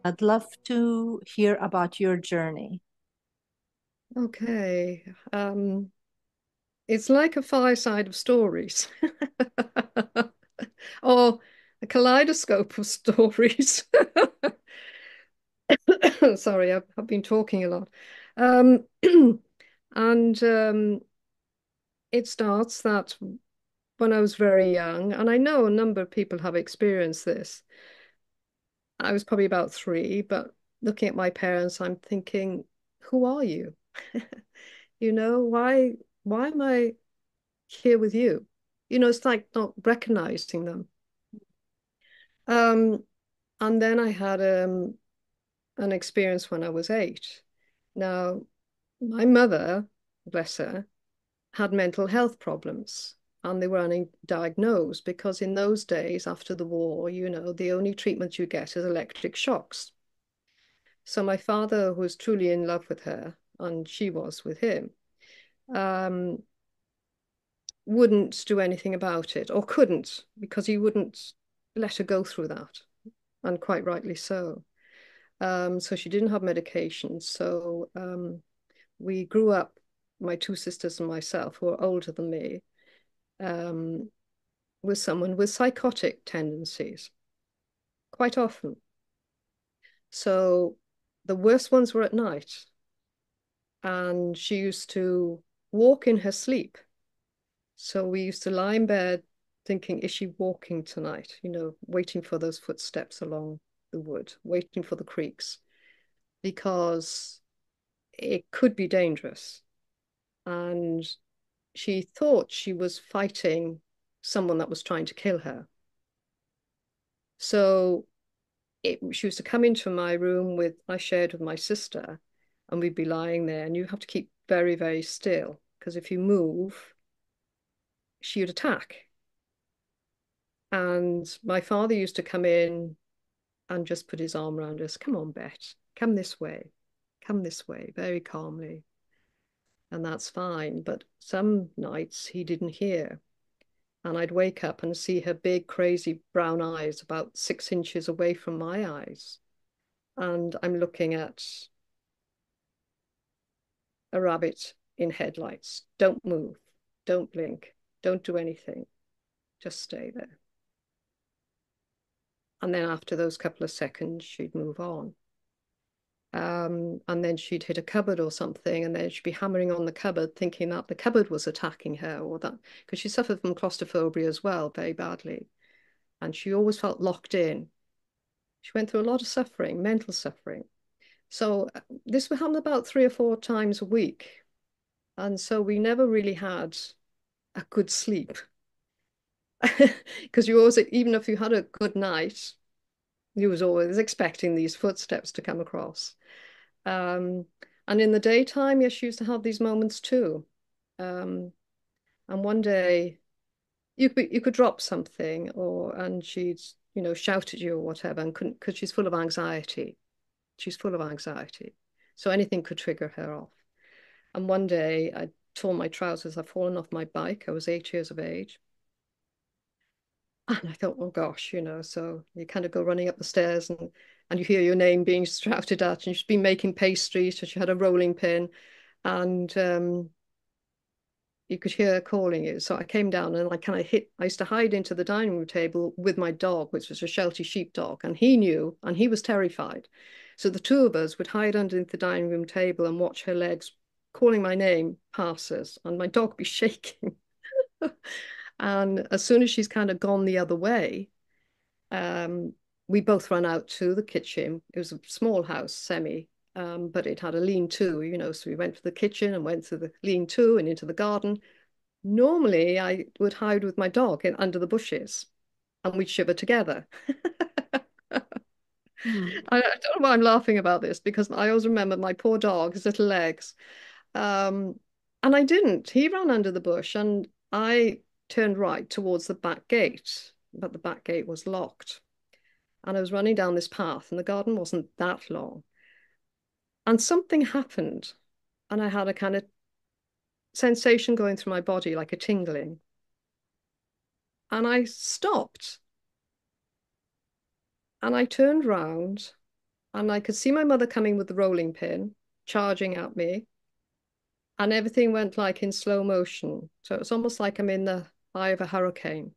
I'd love to hear about your journey. Okay. It's like a fireside of stories or a kaleidoscope of stories. Sorry, I've been talking a lot. Um, and it starts that when I was very young, and I know a number of people have experienced this. I was probably about three, but looking at my parents, I'm thinking, who are you? Why am I here with you? It's like not recognizing them. Um, and then I had an experience when I was 8. Now, my mother, bless her, had mental health problems and they were undiagnosed because in those days after the war, the only treatment you get is electric shocks. So my father was truly in love with her and she was with him. Um, wouldn't do anything about it or couldn't because he wouldn't let her go through that, and quite rightly so. So she didn't have medication. So we grew up, my two sisters and myself, who are older than me, um, with someone with psychotic tendencies quite often. So the worst ones were at night, and she used to walk in her sleep. So we used to lie in bed thinking, is she walking tonight? Waiting for those footsteps along the wood, waiting for the creaks, because it could be dangerous. And she thought she was fighting someone that was trying to kill her. So she used to come into my room I shared with my sister, and we'd be lying there, and you have to keep very, very still because if you move, she would attack. And my father used to come in and just put his arm around us. Come on, Bet, come this way, very calmly. And that's fine. But some nights he didn't hear. And I'd wake up and see her big, crazy brown eyes about 6 inches away from my eyes. And I'm looking at a rabbit in headlights. Don't move, don't blink, don't do anything, just stay there. And then after those couple of seconds, she'd move on. And then she'd hit a cupboard or something, and then she'd be hammering on the cupboard, thinking that the cupboard was attacking her, or that because she suffered from claustrophobia as well, very badly. And she always felt locked in. She went through a lot of suffering, mental suffering. So this would happen about 3 or 4 times a week. And so we never really had a good sleep. Because you always, even if you had a good night, you was always expecting these footsteps to come across. Um, and in the daytime, yes, she used to have these moments too. Um, and one day you could drop something and she'd, shout at you or whatever and couldn't because she's full of anxiety. She's full of anxiety. So anything could trigger her off. And one day I tore my trousers. I'd fallen off my bike. I was 8 years of age. And I thought, oh gosh, so you kind of go running up the stairs and you hear your name being shouted at, and she's been making pastries, so she had a rolling pin, and you could hear her calling you. So I came down and I used to hide into the dining room table with my dog, which was a Sheltie sheepdog, and he knew and he was terrified. So the two of us would hide underneath the dining room table and watch her legs calling my name passes, and my dog be shaking. And as soon as she's kind of gone the other way, um, we both ran out to the kitchen. It was a small house, semi, but it had a lean-to, so we went to the kitchen and went to the lean-to and into the garden. Normally, I would hide with my dog under the bushes and we'd shiver together. Hmm. I don't know why I'm laughing about this because I always remember my poor dog, his little legs. Um, and I didn't. He ran under the bush and I turned right towards the back gate, but the back gate was locked. And I was running down this path and the garden wasn't that long. And something happened and I had a kind of sensation going through my body like a tingling. And I stopped and I turned round And I could see my mother coming with the rolling pin, charging at me, and everything went like in slow motion. So it was almost like I'm in the eye of a hurricane.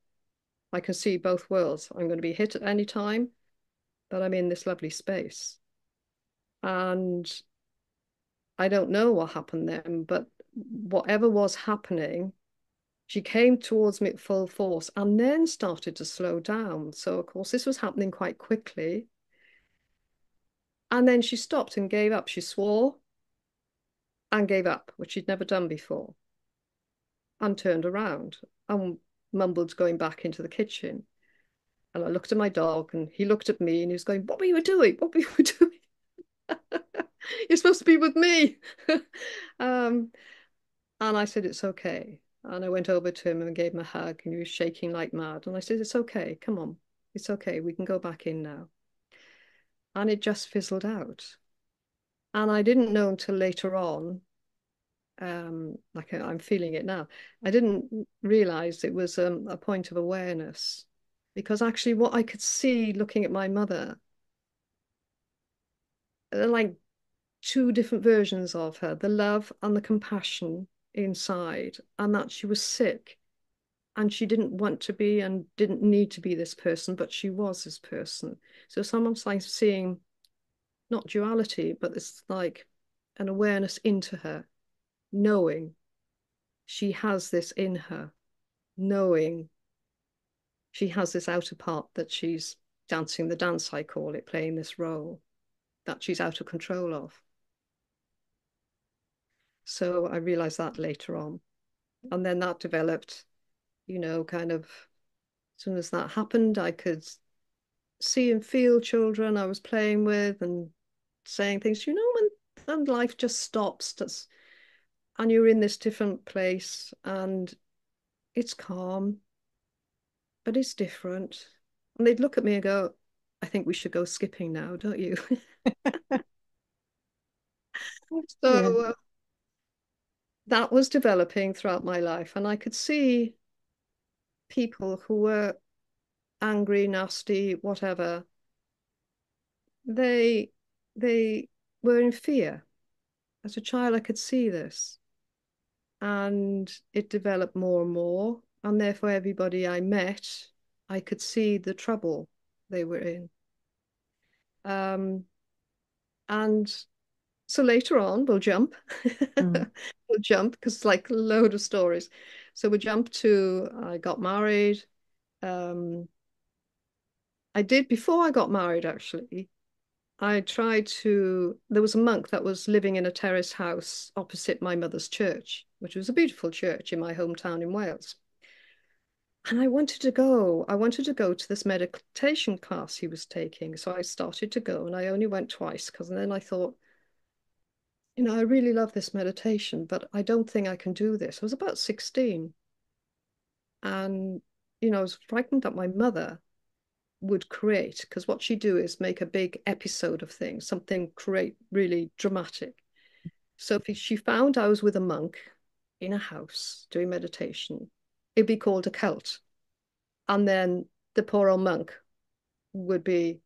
I can see both worlds. I'm going to be hit at any time, but I'm in this lovely space. And I don't know what happened then, but whatever was happening, she came towards me at full force and then started to slow down. So, of course, this was happening quite quickly. And then she stopped and gave up. She swore and gave up, which she'd never done before, and turned around and mumbled going back into the kitchen. And I looked at my dog and he looked at me and he was going, "What were you doing? What were you doing? You're supposed to be with me." um, and I said, "It's okay." And I went over to him and gave him a hug and he was shaking like mad. And I said, "It's okay. Come on. It's okay. We can go back in now." And it just fizzled out. And I didn't know until later on, like I'm feeling it now. I didn't realize it was a point of awareness because actually what I could see looking at my mother, like two different versions of her, the love and the compassion inside, and that she was sick and she didn't want to be and didn't need to be this person, but she was this person. So it's almost like seeing not duality, but it's like an awareness into her, knowing she has this in her, knowing she has this outer part that she's dancing the dance, I call it, playing this role that she's out of control of. So I realized that later on. And then that developed, kind of as soon as that happened, I could see and feel children I was playing with and saying things, when life just stops, and you're in this different place and it's calm, but it's different. And they'd look at me and go, "I think we should go skipping now, don't you?" Yeah. So that was developing throughout my life. And I could see people who were angry, nasty, whatever, they they were in fear. As a child, I could see this. And it developed more and more. And therefore, everybody I met, I could see the trouble they were in. Um, and so later on, we'll jump. Mm. We'll jump because it's like a load of stories. So we jump to I got married. Um, I did before I got married, actually. I tried to, there was a monk that was living in a terrace house opposite my mother's church, which was a beautiful church in my hometown in Wales. And I wanted to go. I wanted to go to this meditation class he was taking. So I started to go and I only went twice because then I thought, I really love this meditation, but I don't think I can do this. I was about 16 and, I was frightened that my mother would create because what she'd do is make a big episode of things, something create really dramatic. So if she found I was with a monk in a house doing meditation, it'd be called a cult. And then the poor old monk would be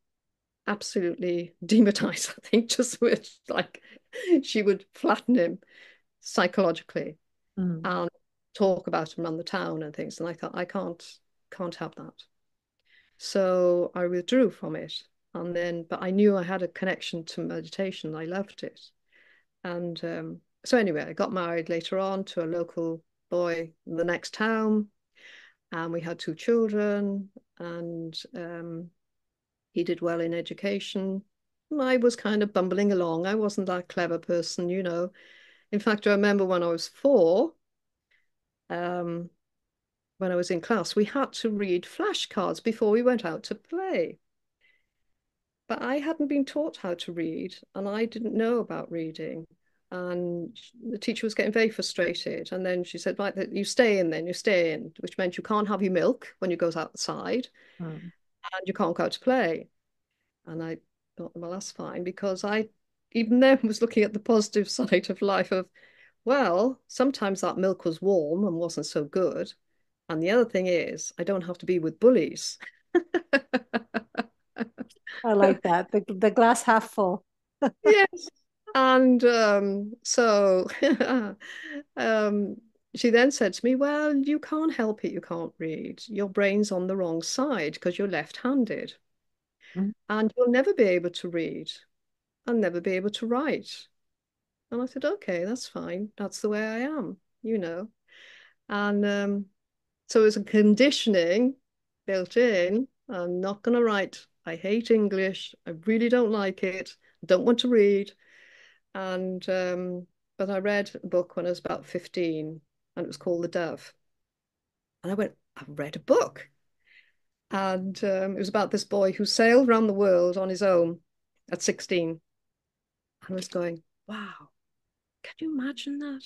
absolutely demonized, I think, just with like she would flatten him psychologically Mm. and talk about him around the town and things. And I thought, I can't have that. So I withdrew from it. And then, but I knew I had a connection to meditation. I loved it. And so anyway, I got married later on to a local boy in the next town. And we had two children. And he did well in education. And I was kind of bumbling along. I wasn't that clever person. In fact, I remember when I was 4, um, when I was in class, we had to read flashcards before we went out to play. But I hadn't been taught how to read and I didn't know about reading. And the teacher was getting very frustrated. And then she said, "Right, you stay in then, you stay in," which meant you can't have your milk when you go outside Mm. and you can't go out to play. And I thought, well, that's fine because I even then was looking at the positive side of life of, well, sometimes that milk was warm and wasn't so good. And the other thing is, I don't have to be with bullies. I like that. The glass half full. Yes. And so um, she then said to me, well, you can't help it. You can't read. Your brain's on the wrong side because you're left-handed Mm, and you'll never be able to read and never be able to write. And I said, okay, that's fine. That's the way I am, you know. And so it's a conditioning built in. I'm not going to write. I hate English. I really don't like it. I don't want to read. And but I read a book when I was about 15, and it was called The Dove. And I went, I've read a book. And it was about this boy who sailed around the world on his own at 16. And I was going, wow, can you imagine that?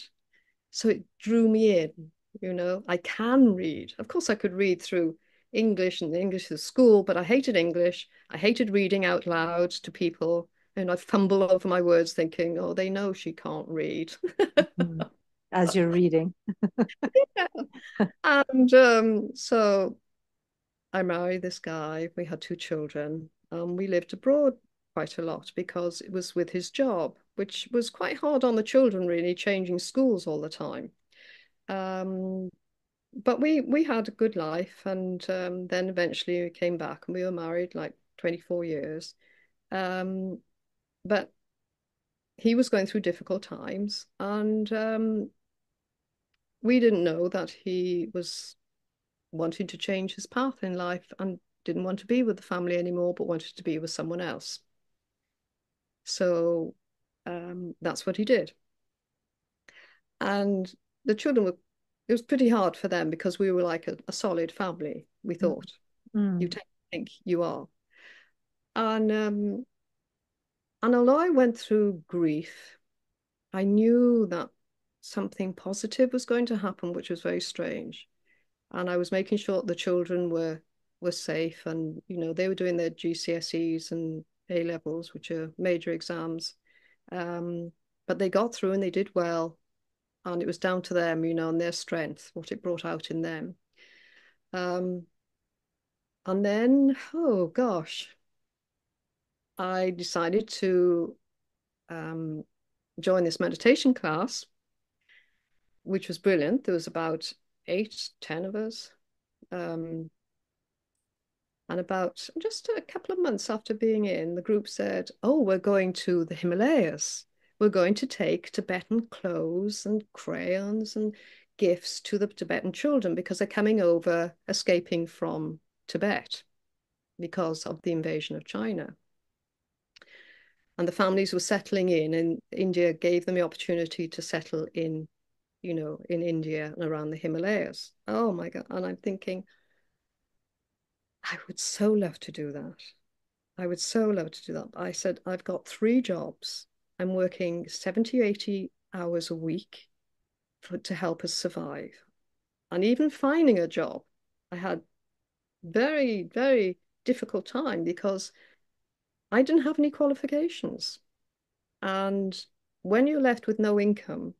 So it drew me in, you know. I can read. Of course, I could read through English and English at school, but I hated English. I hated reading out loud to people. And I fumble over my words thinking, oh, they know she can't read. mm. As you're reading. And so I married this guy. We had two children. We lived abroad quite a lot because it was with his job, which was quite hard on the children, really, changing schools all the time. Um, but we had a good life, and then eventually we came back and we were married like 24 years. Um, but he was going through difficult times, and we didn't know that he was wanting to change his path in life and didn't want to be with the family anymore, but wanted to be with someone else. So that's what he did. And the children were, it was pretty hard for them because we were like a solid family, we Mm, thought. You mm, tend to think you are. And although I went through grief, I knew that something positive was going to happen, which was very strange. And I was making sure the children were safe, and you know they were doing their GCSEs and A levels, which are major exams. Um, but they got through and they did well, and it was down to them, you know, and their strength, what it brought out in them. Um, and then, oh gosh, I decided to um, join this meditation class, which was brilliant. There was about 8, 10 of us. Um, And about just a couple of months after being in, the group said, oh, we're going to the Himalayas. We're going to take Tibetan clothes and crayons and gifts to the Tibetan children because they're coming over, escaping from Tibet because of the invasion of China. And the families were settling in, and India gave them the opportunity to settle in, you know, in India and around the Himalayas. Oh my God. And I'm thinking, I would so love to do that. I would so love to do that. I said, I've got 3 jobs. I'm working 70, 80 hours a week to help us survive. And even finding a job, I had very, very difficult time because I didn't have any qualifications. And when you're left with no income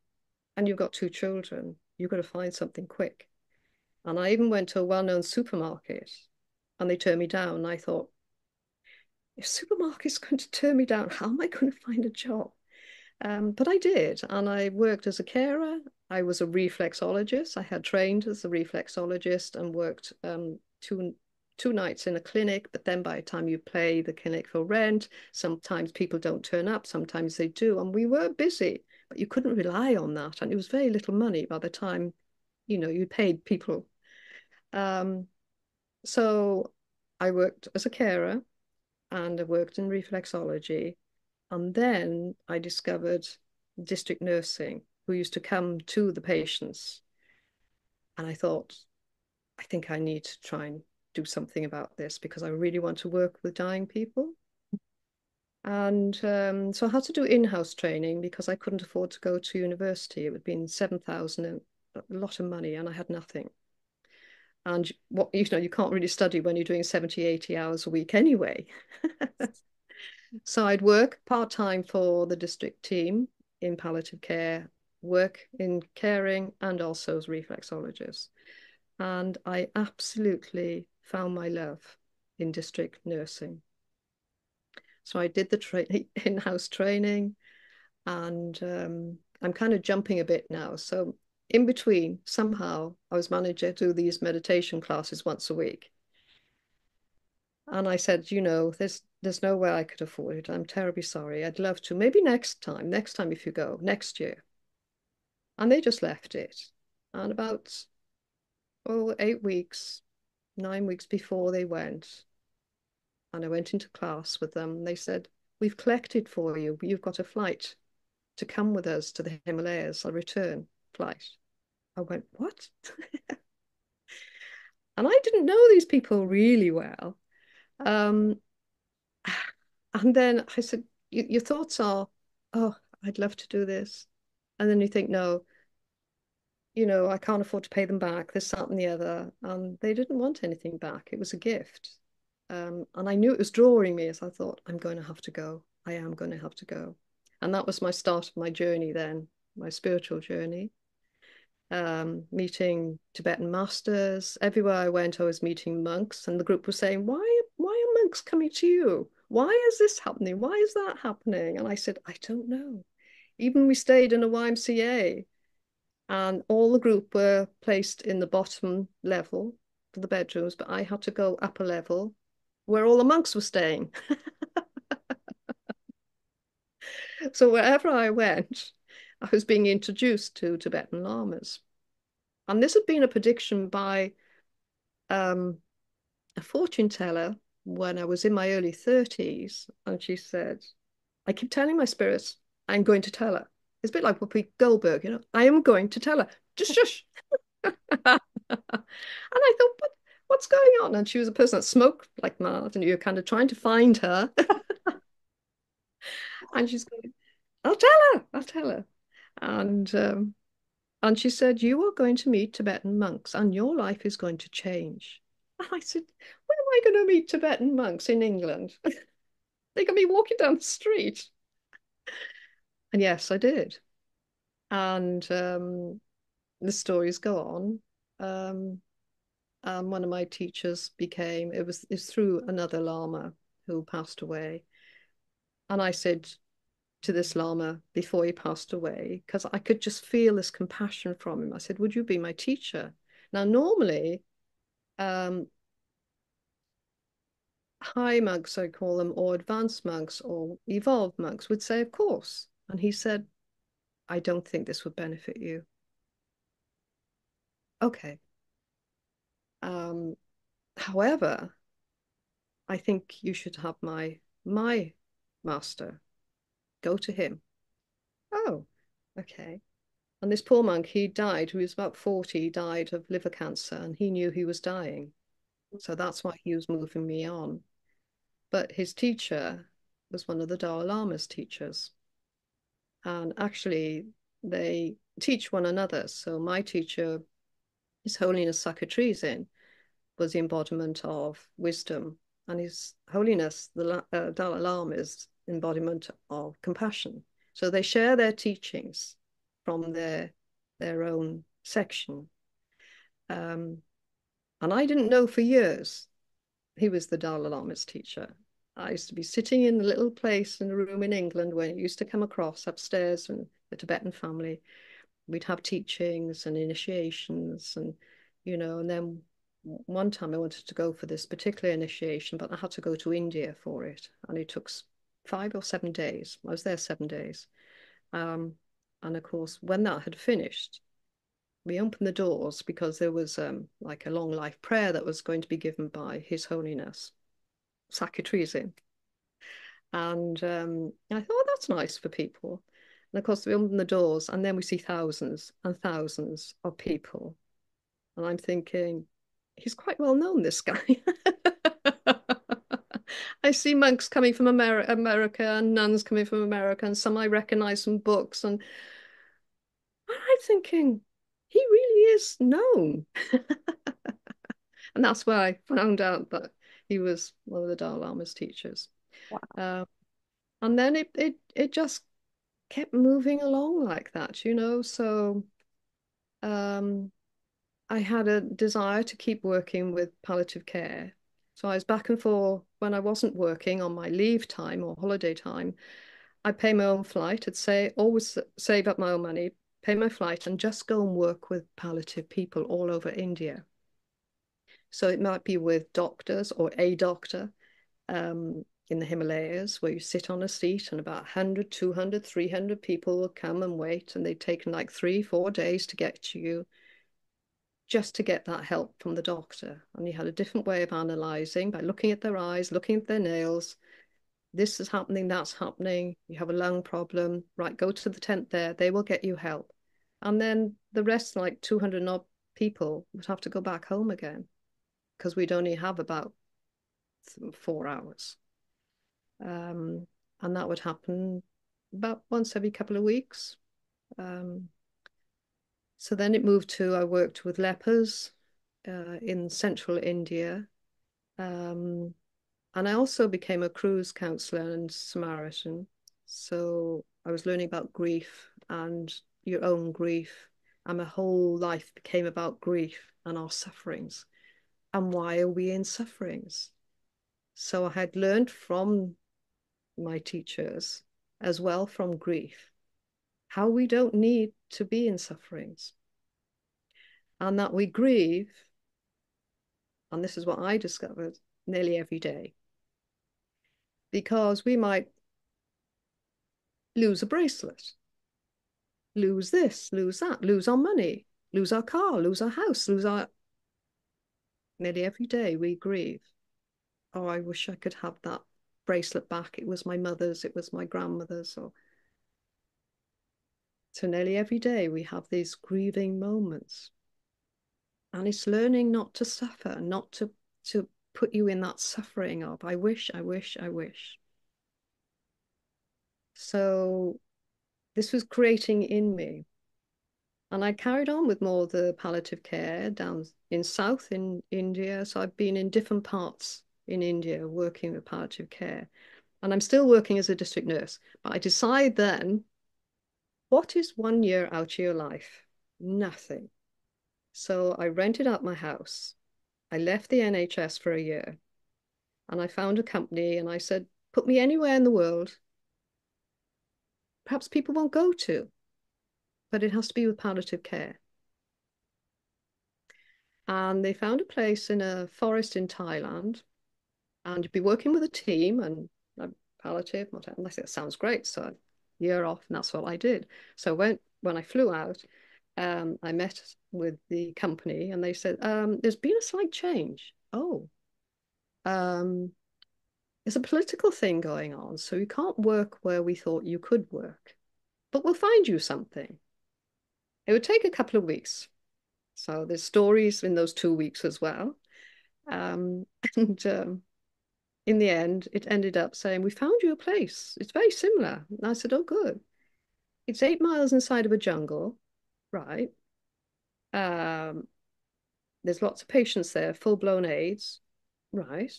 and you've got 2 children, you've got to find something quick. And I even went to a well-known supermarket and they turned me down. And I thought, if supermarket's going to turn me down, how am I going to find a job? But I did, and I worked as a carer. I was a reflexologist. I had trained as a reflexologist and worked two nights in a clinic. But then by the time you pay the clinic for rent, sometimes people don't turn up, sometimes they do. And we were busy, but you couldn't rely on that. And it was very little money by the time, you know, you paid people. Um, so I worked as a carer and I worked in reflexology. And then I discovered district nursing who used to come to the patients. And I thought, I think I need to try and do something about this because I really want to work with dying people. And so I had to do in-house training because I couldn't afford to go to university. It would have been 7,000, a lot of money, and I had nothing. And what you know, you can't really study when you're doing 70, 80 hours a week anyway. So I'd work part-time for the district team in palliative care, work in caring, and also as reflexologist. And I absolutely found my love in district nursing. So I did the in-house training, and I'm kind of jumping a bit now. So in between, somehow I was managing to do these meditation classes once a week. And I said, there's no way I could afford it. I'm terribly sorry. I'd love to. Maybe next time if you go, next year. And they just left it. And about 8 weeks, 9 weeks before they went, and I went into class with them, they said, we've collected for you. You've got a flight to come with us to the Himalayas, a return flight. I went, what? And I didn't know these people really well. Um, and then I said, your thoughts are, oh, I'd love to do this. And then you think, no, I can't afford to pay them back, this, that, and the other. And they didn't want anything back. It was a gift. And I knew it was drawing me, as I thought, I'm going to have to go. I am going to have to go. And that was my start of my journey then, my spiritual journey. Meeting Tibetan masters. Everywhere I went, I was meeting monks, and the group was saying, why are monks coming to you? Why is this happening? Why is that happening? And I said, I don't know. Even we stayed in a YMCA, and all the group were placed in the bottom level for the bedrooms, but I had to go upper level where all the monks were staying. So wherever I went, I was being introduced to Tibetan lamas. And this had been a prediction by a fortune teller when I was in my early 30s. And she said, I keep telling my spirits, I'm going to tell her. It's a bit like Whoopi Goldberg, I am going to tell her. Just shush. And I thought, but what's going on? And she was a person that smoked like mad, and you're kind of trying to find her. And she's going, I'll tell her, I'll tell her. And she said, you are going to meet Tibetan monks and your life is going to change. And I said, where am I going to meet Tibetan monks in England? They can be walking down the street. And yes, I did. And the stories go on. One of my teachers it was through another Lama who passed away. And I said to this Lama before he passed away, because I could just feel this compassion from him. I said, would you be my teacher? Now, normally, high monks, I call them, or advanced monks or evolved monks would say, of course. And he said, I don't think this would benefit you. Okay. However, I think you should have my master. Go to him. Oh, okay. And this poor monk, he died, he was about 40, he died of liver cancer, and he knew he was dying. So that's why he was moving me on. But his teacher was one of the Dalai Lama's teachers. And actually, they teach one another. So my teacher, His Holiness Sakatrizin, was the embodiment of wisdom. And His Holiness, the Dalai Lama, is embodiment of compassion. So they share their teachings from their own section. And I didn't know for years he was the Dalai Lama's teacher. I used to be sitting in a little place in a room in England where it used to come across upstairs in the Tibetan family. We'd have teachings and initiations and then one time I wanted to go for this particular initiation, but I had to go to India for it. And it took 5 or 7 days. I was there 7 days. And of course, when that had finished, we opened the doors because there was like a long life prayer that was going to be given by His Holiness Sakatrizin. And I thought, oh, that's nice for people. And of course, we open the doors and then we see thousands and thousands of people. And I'm thinking, he's quite well known, this guy. I see monks coming from America and nuns coming from America, and some I recognize from books. And I'm thinking, he really is known. And that's where I found out that he was one of the Dalai Lama's teachers. Wow. And then it just kept moving along like that. So I had a desire to keep working with palliative care. So I was back and forth when I wasn't working on my leave time or holiday time. I pay my own flight. I'd say always save up my own money, pay my flight, and just go and work with palliative people all over India. So it might be with doctors or a doctor in the Himalayas where you sit on a seat and about 100, 200, 300 people will come and wait, and they've taken like 3, 4 days to get to you just to get that help from the doctor. And he had a different way of analyzing by looking at their eyes, looking at their nails. This is happening, that's happening. You have a lung problem. Right, go to the tent there. They will get you help. And then the rest, like 200 odd people, would have to go back home again because we'd only have about 4 hours. And that would happen about once every couple of weeks. So then it moved to, I worked with lepers in central India. And I also became a cruise counselor and Samaritan. So I was learning about grief and your own grief. And my whole life became about grief and our sufferings. And why are we in sufferings? So I had learned from my teachers, as well from grief, how we don't need to be in sufferings. And that we grieve, and this is what I discovered, nearly every day. Because we might lose a bracelet, lose this, lose that, lose our money, lose our car, lose our house, lose our... Nearly every day we grieve. Oh, I wish I could have that bracelet back. It was my mother's, it was my grandmother's. Or... So nearly every day we have these grieving moments. And it's learning not to suffer, not to put you in that suffering of, I wish, I wish, I wish. So this was creating in me. And I carried on with more of the palliative care down in south in India. So I've been in different parts in India working with palliative care. And I'm still working as a district nurse. But I decide then, what is 1 year out of your life? Nothing. So I rented out my house. I left the NHS for a year. And I found a company and I said, put me anywhere in the world. Perhaps people won't go to, but it has to be with palliative care. And they found a place in a forest in Thailand, and you'd be working with a team and palliative. And I said, that sounds great. So a year off, and that's what I did. So when I flew out, I met with the company and they said, there's been a slight change. Oh, there's a political thing going on, so you can't work where we thought you could work, but we'll find you something. It would take a couple of weeks. So there's stories in those 2 weeks as well. And in the end, it ended up saying, we found you a place. It's very similar. And I said, oh, good. It's 8 miles inside of a jungle, right? Um, there's lots of patients there, full-blown AIDS, right?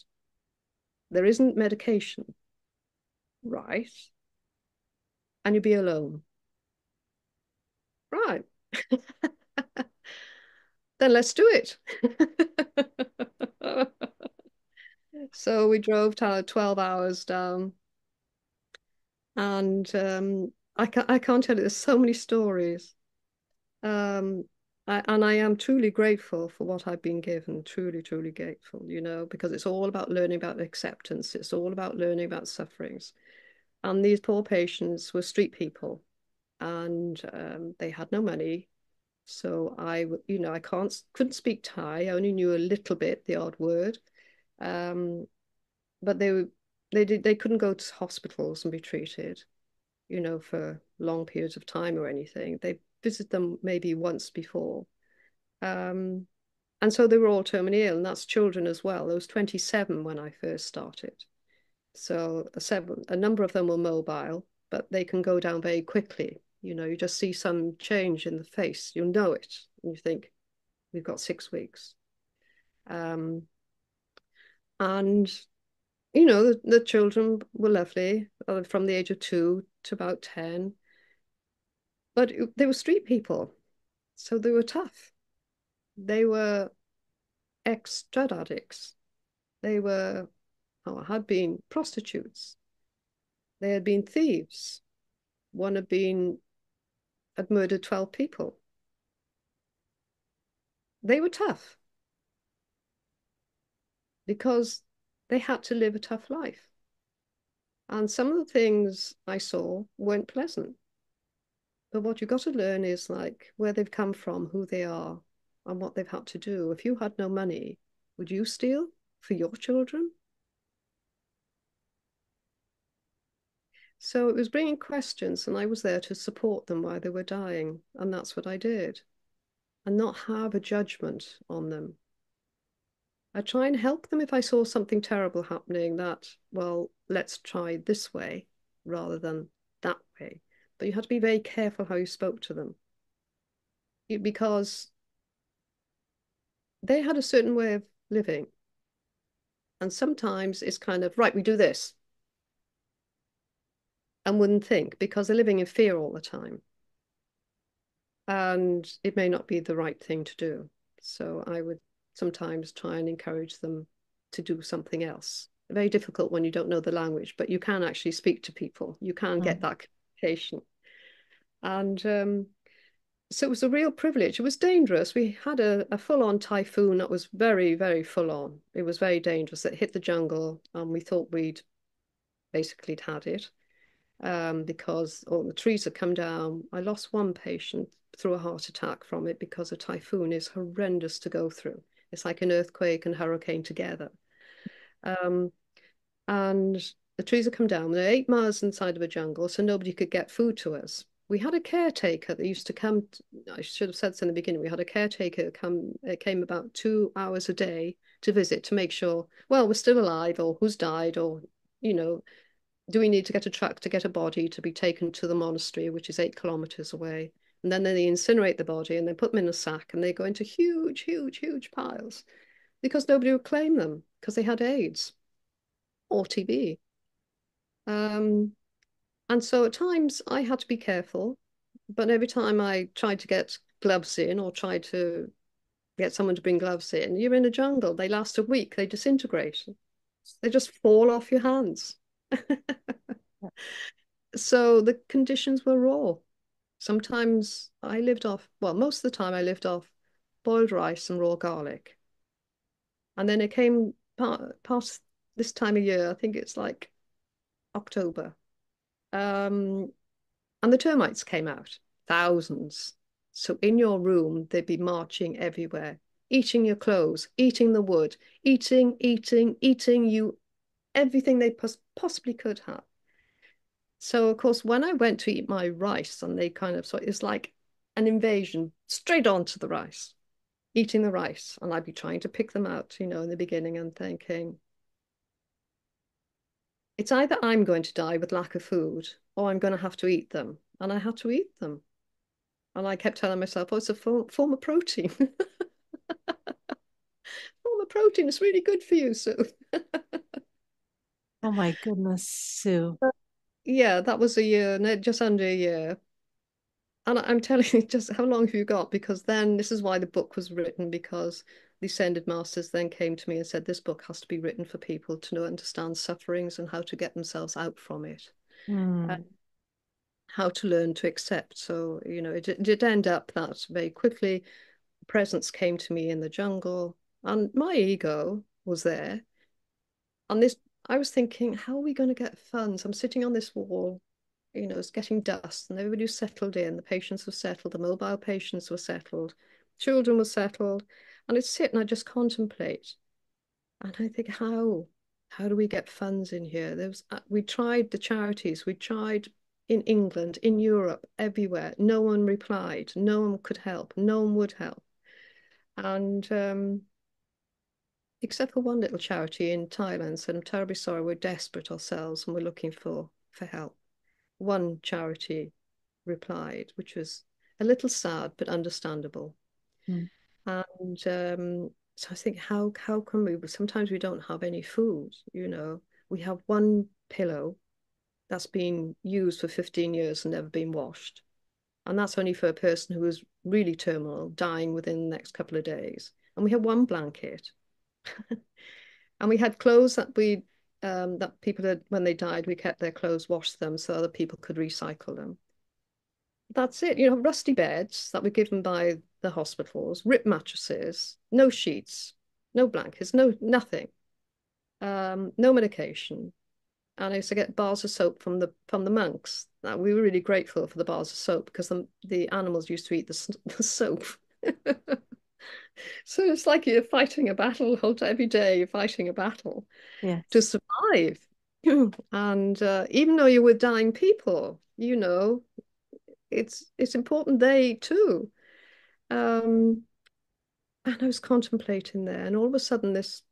There isn't medication, right? And you'd be alone, right? Then let's do it. So we drove 12 hours down, and I can't tell you, there's so many stories. Um, and I am truly grateful for what I've been given, truly, truly grateful, because it's all about learning about acceptance. It's all about learning about sufferings. And these poor patients were street people, and they had no money. So I couldn't speak Thai. I only knew a little bit, the odd word. But they couldn't go to hospitals and be treated, for long periods of time or anything. They visited them maybe once before. And so they were all terminally ill, and that's children as well. There was 27 when I first started. So a number of them were mobile, but they can go down very quickly. You just see some change in the face. You'll know it. And you think, we've got 6 weeks. And the children were lovely, from the age of 2 to about 10. But they were street people, so they were tough. They were ex-drug addicts. They were, or had been prostitutes. They had been thieves. One had murdered 12 people. They were tough because they had to live a tough life. And some of the things I saw weren't pleasant. But what you've got to learn is like where they've come from, who they are, and what they've had to do. If you had no money, would you steal for your children? So it was bringing questions, and I was there to support them while they were dying. And that's what I did, and not have a judgment on them. I try and help them if I saw something terrible happening that, well, let's try this way rather than that way. But you had to be very careful how you spoke to them because they had a certain way of living. And sometimes it's kind of, right, we do this and wouldn't think because they're living in fear all the time. And it may not be the right thing to do. So I would sometimes try and encourage them to do something else. Very difficult when you don't know the language, but you can actually speak to people. You can get that communication. And so it was a real privilege. It was dangerous. We had a full-on typhoon that was very, very full-on. It was very dangerous. It hit the jungle, and we thought we'd basically had it because all the trees had come down. I lost one patient through a heart attack from it because a typhoon is horrendous to go through. It's like an earthquake and hurricane together. And the trees had come down. They're 8 miles inside of a jungle, so nobody could get food to us. We had a caretaker that used to come. I should have said this in the beginning. We had a caretaker come. It came about 2 hours a day to visit to make sure, well, we're still alive, or who's died, or you know, do we need to get a truck to get a body to be taken to the monastery, which is 8 kilometers away. And then they incinerate the body and they put them in a sack and they go into huge, huge, huge piles because nobody would claim them because they had AIDS or TB. And so at times I had to be careful, but every time I tried to get gloves in or tried to get someone to bring gloves in, you're in a jungle. They last a week, they disintegrate. They just fall off your hands. So the conditions were raw. Sometimes I lived off, well, most of the time I lived off boiled rice and raw garlic. And then it came past this time of year, I think it's like October. Um, and the termites came out, thousands. So in your room, they'd be marching everywhere, eating your clothes, eating the wood, eating you, everything they possibly could have. So, of course, when I went to eat my rice, and they kind of, so it's like an invasion straight onto the rice, eating the rice. And I'd be trying to pick them out, in the beginning and thinking, it's either I'm going to die with lack of food or I'm going to have to eat them. And I had to eat them. And I kept telling myself, oh, it's a form of protein. Form of protein is really good for you, Sue. Oh my goodness, Sue. Yeah, that was a year, no, just under a year. And I'm telling you, just how long have you got? Because then this is why the book was written, because the Ascended Masters then came to me and said, this book has to be written for people to know, understand sufferings and how to get themselves out from it, Mm. how to learn to accept. So, it did end up that very quickly presence came to me in the jungle, and my ego was there. And this, I was thinking, how are we going to get funds? I'm sitting on this wall, it's getting dust, and everybody was settled in. The patients were settled, the mobile patients were settled, children were settled. And I'd sit and I just contemplate. And I think, how do we get funds in here? We tried the charities, we tried in England, in Europe, everywhere. No one replied. No one could help. No one would help. And except for one little charity in Thailand said, I'm terribly sorry, we're desperate ourselves and we're looking for help. One charity replied, which was a little sad but understandable. Mm. And so I think, how can we? Sometimes we don't have any food. We have one pillow that's been used for 15 years and never been washed, and that's only for a person who is really terminal, dying within the next couple of days. And we have one blanket. And we had clothes that people had when they died, we kept their clothes, washed them so other people could recycle them. That's it. You know, rusty beds that were given by the hospitals, ripped mattresses, no sheets, no blankets, no nothing, no medication. And I used to get bars of soap from the monks. We were really grateful for the bars of soap because the animals used to eat the soap. So it's like you're fighting a battle every day. You're fighting a battle to Yes. survive. And even though you're with dying people, it's important they too. Um, and I was contemplating there, and all of a sudden this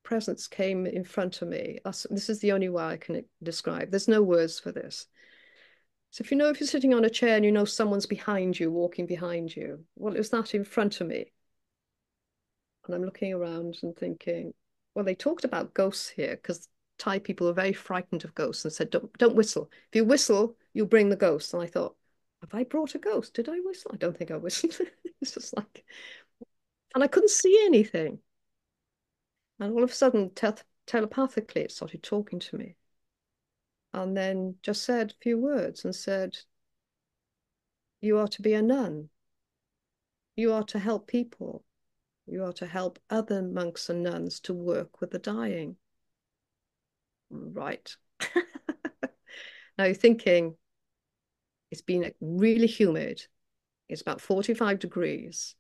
presence came in front of me. This is the only way I can describe. There's no words for this. So if you're sitting on a chair and you know someone's behind you, walking behind you, well, it was that in front of me. And I'm looking around and thinking, well, they talked about ghosts here because Thai people are very frightened of ghosts and said, don't whistle. If you whistle, you'll bring the ghost. And I thought, have I brought a ghost? Did I whistle? I don't think I whistled. It's just like, and I couldn't see anything. And all of a sudden, telepathically, it started talking to me. And then just said a few words and said, you are to be a nun. You are to help people. You are to help other monks and nuns to work with the dying. Right. Now you're thinking, it's been really humid. It's about 45 degrees.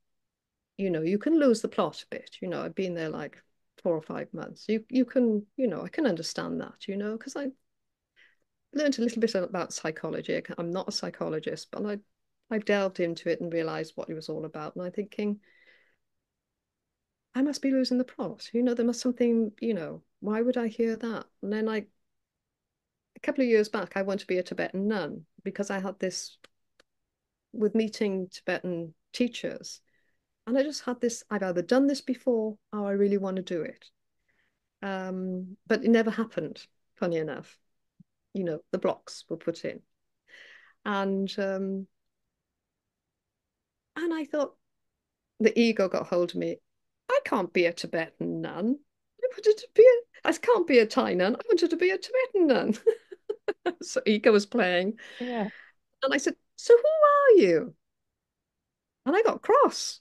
You can lose the plot a bit. I've been there like 4 or 5 months. You can, I can understand that, because I learned a little bit about psychology. I'm not a psychologist, but I've delved into it and realized what it was all about. And I'm thinking, I must be losing the plot. There must something, why would I hear that? And then a couple of years back, I wanted to be a Tibetan nun because I had this with meeting Tibetan teachers. And I just had this, I've either done this before or I really want to do it. But it never happened, funny enough. The blocks were put in. And I thought the ego got hold of me. I can't be a Tibetan nun. I can't be a Thai nun. I wanted to be a Tibetan nun. So ego was playing. Yeah. And I said, so who are you? And I got cross.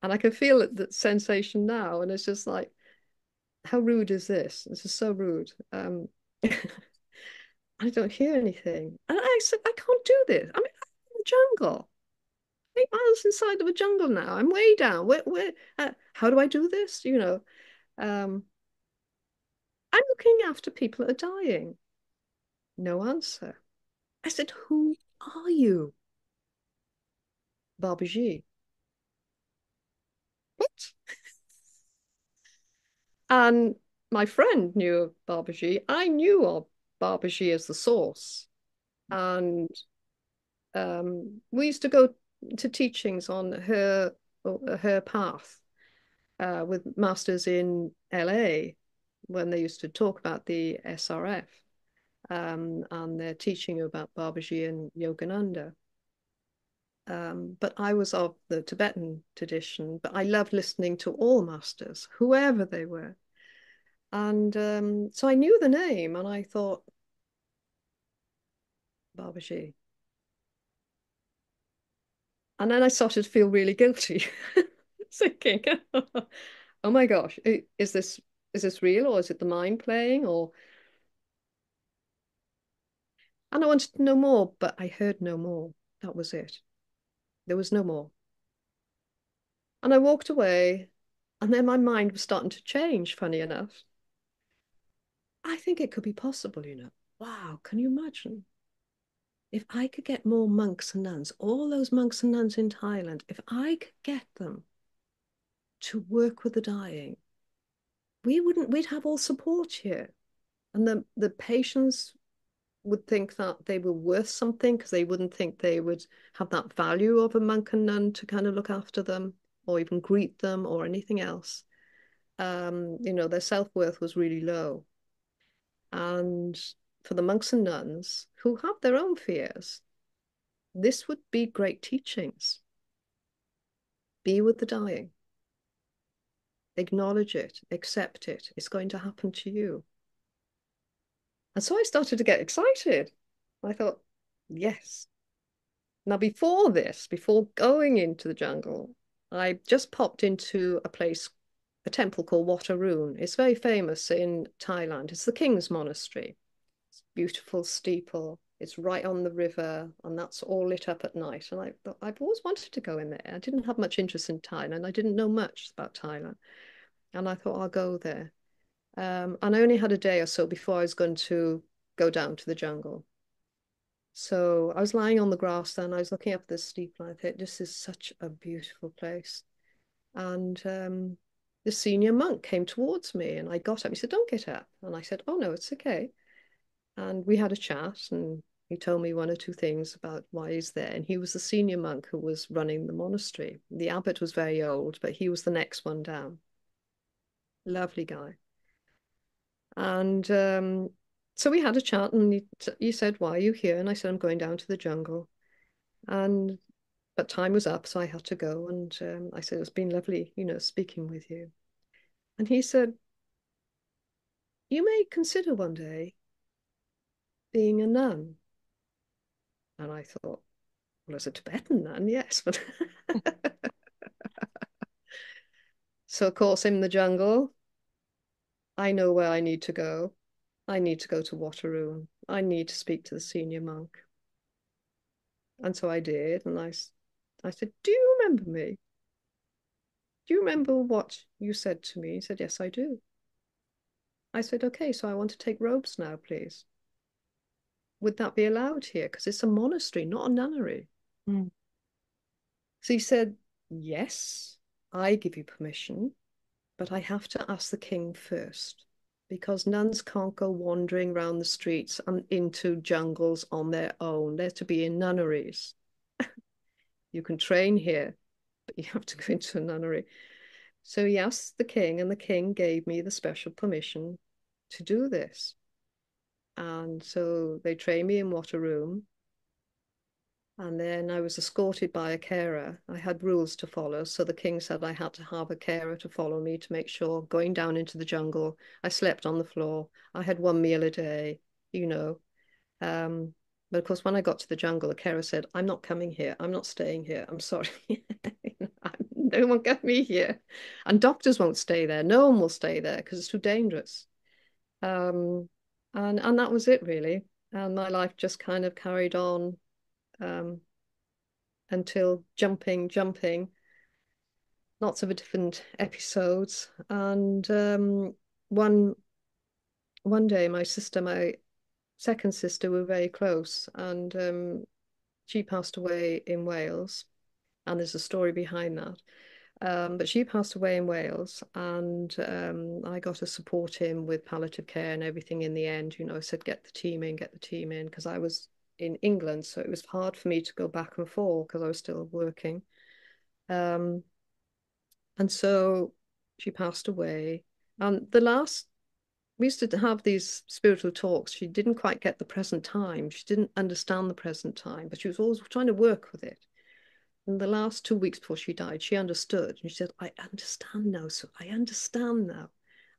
And I can feel that sensation now. And it's just like, how rude is this? This is so rude. I don't hear anything. And I said, I can't do this. I'm in the jungle. 8 miles inside of a jungle now. I'm way down. How do I do this? Um, I'm looking after people that are dying. No answer. I said, who are you? Babaji. What? And my friend knew of Babaji. I knew of Babaji as the source. And we used to go to teachings on her path with masters in LA when they used to talk about the SRF, and they're teaching about Babaji and Yogananda. But I was of the Tibetan tradition, but I loved listening to all masters, whoever they were. And so I knew the name and I thought, Babaji. And then I started to feel really guilty, thinking, oh my gosh, is this real or is it the mind playing? And I wanted to know more, but I heard no more. That was it. There was no more. And I walked away, and then my mind was starting to change, funny enough. I think it could be possible. Wow, can you imagine? If I could get more monks and nuns, all those monks and nuns in Thailand, if I could get them to work with the dying, we'd have all support here. And the patients would think that they were worth something because they wouldn't think they would have that value of a monk and nun to kind of look after them or even greet them or anything else. Their self-worth was really low. And for the monks and nuns who have their own fears, this would be great teachings. Be with the dying. acknowledge it, accept it. It's going to happen to you. And so I started to get excited. I thought, yes. Now, before this, before going into the jungle, I just popped into a place, a temple called Wat Arun. It's very famous in Thailand. It's the King's Monastery. It's a beautiful steeple. It's right on the river, and that's all lit up at night. And I thought, I've always wanted to go in there. I didn't have much interest in Thailand. I didn't know much about Thailand. And I thought, I'll go there. And I only had a day or so before I was going to go down to the jungle. So I was lying on the grass then. I was looking up this steeple. I thought, this is such a beautiful place. And the senior monk came towards me and I got up. He said, don't get up. And I said, oh, no, it's okay. And we had a chat and he told me one or two things about why he's there. And he was the senior monk who was running the monastery. The abbot was very old, but he was the next one down. Lovely guy. And so we had a chat and he said, why are you here? And I said, I'm going down to the jungle. And but time was up, so I had to go. And I said, it's been lovely, speaking with you. And he said, you may consider one day being a nun. And I thought, well, as a Tibetan nun, yes. But so, of course, in the jungle, I know where I need to go. I need to go to Wat Arun. I need to speak to the senior monk. And so I did. And I said, do you remember me? Do you remember what you said to me? He said, yes, I do. I said, okay, so I want to take robes now, please. Would that be allowed here? Because it's a monastery, not a nunnery. Mm. So he said, yes, I give you permission, but I have to ask the king first because nuns can't go wandering around the streets and into jungles on their own. They're to be in nunneries. You can train here, but you have to go into a nunnery. So he asked the king, and the king gave me the special permission to do this. And so they trained me in Wat Arun. And then I was escorted by a carer. I had rules to follow. So the king said I had to have a carer to follow me to make sure going down into the jungle, I slept on the floor. I had one meal a day, you know. But of course, when I got to the jungle, the carer said, I'm not coming here. I'm not staying here. I'm sorry. No one got me here. And doctors won't stay there. No one will stay there because it's too dangerous. Um, and that was it really. And my life just kind of carried on um, until jumping, lots of different episodes. And one one day, my second sister, were very close, and she passed away in Wales. And there's a story behind that. But she passed away in Wales, and I got to support him with palliative care and everything in the end. I said, get the team in, because I was in England, so it was hard for me to go back and forth because I was still working. Um, and so she passed away. And we used to have these spiritual talks. She didn't quite get the present time. She didn't understand the present time, but she was always trying to work with it. In the last 2 weeks before she died, she understood. And she said, I understand now. So I understand now.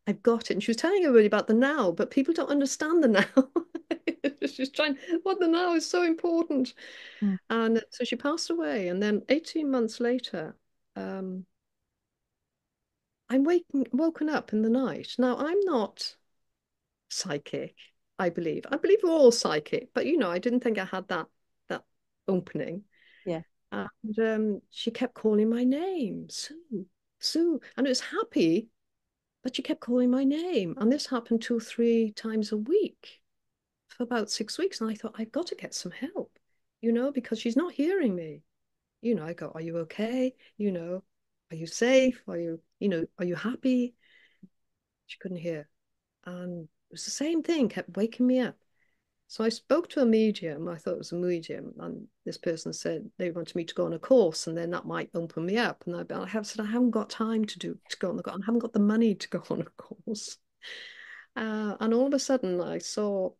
I've got it. And she was telling everybody about the now, but people don't understand the now. She's trying, what the now is so important. Mm. And so she passed away. And then 18 months later, I'm woken up in the night. Now, I'm not psychic, I believe. I believe we're all psychic, but I didn't think I had that opening. Yeah. And she kept calling my name, Sue, Sue. And it was happy, but she kept calling my name. And this happened 2 or 3 times a week for about 6 weeks. And I thought, I've got to get some help, because she's not hearing me. I go, are you okay? Are you safe? Are you happy? She couldn't hear. And it was the same thing, kept waking me up. So I spoke to a medium. I thought it was a medium, and this person said they wanted me to go on a course, and then that might open me up. And I have said I haven't got time to go on the course. I haven't got the money to go on a course. And all of a sudden, I saw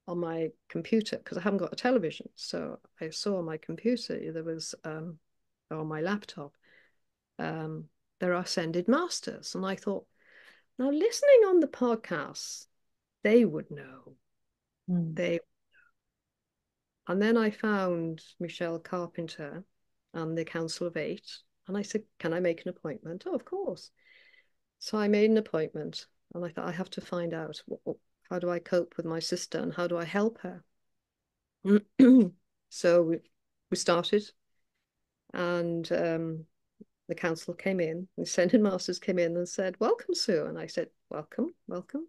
on my computer, because I haven't got a television, so I saw on my computer there was on my laptop they're ascended masters. And I thought, now listening on the podcasts, they would know. Mm. They And then I found Michelle Carpenter and the Council of Eight. And I said, can I make an appointment? Oh, of course. So I made an appointment and I thought, I have to find out how do I cope with my sister and how do I help her? So we started, and the council came in, the Ascended Masters came in and said, welcome, Sue. And I said, welcome, welcome.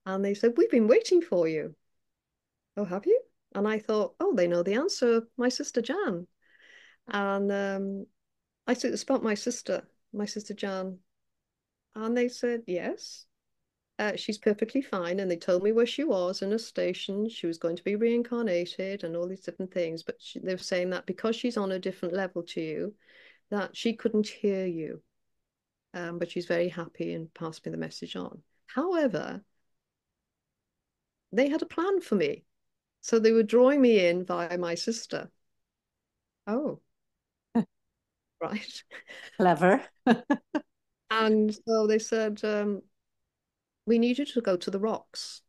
And they said, we've been waiting for you. Oh, have you? And I thought, oh, they know the answer, my sister Jan. And I said, it's about my sister Jan. And they said, yes, she's perfectly fine. And they told me where she was in a station. She was going to be reincarnated and all these different things. But they were saying that because she's on a different level to you, that she couldn't hear you. But she's very happy and passed me the message on. However, they had a plan for me. So they were drawing me in via my sister. Oh, right. Clever. And so they said, we need you to go to the rocks.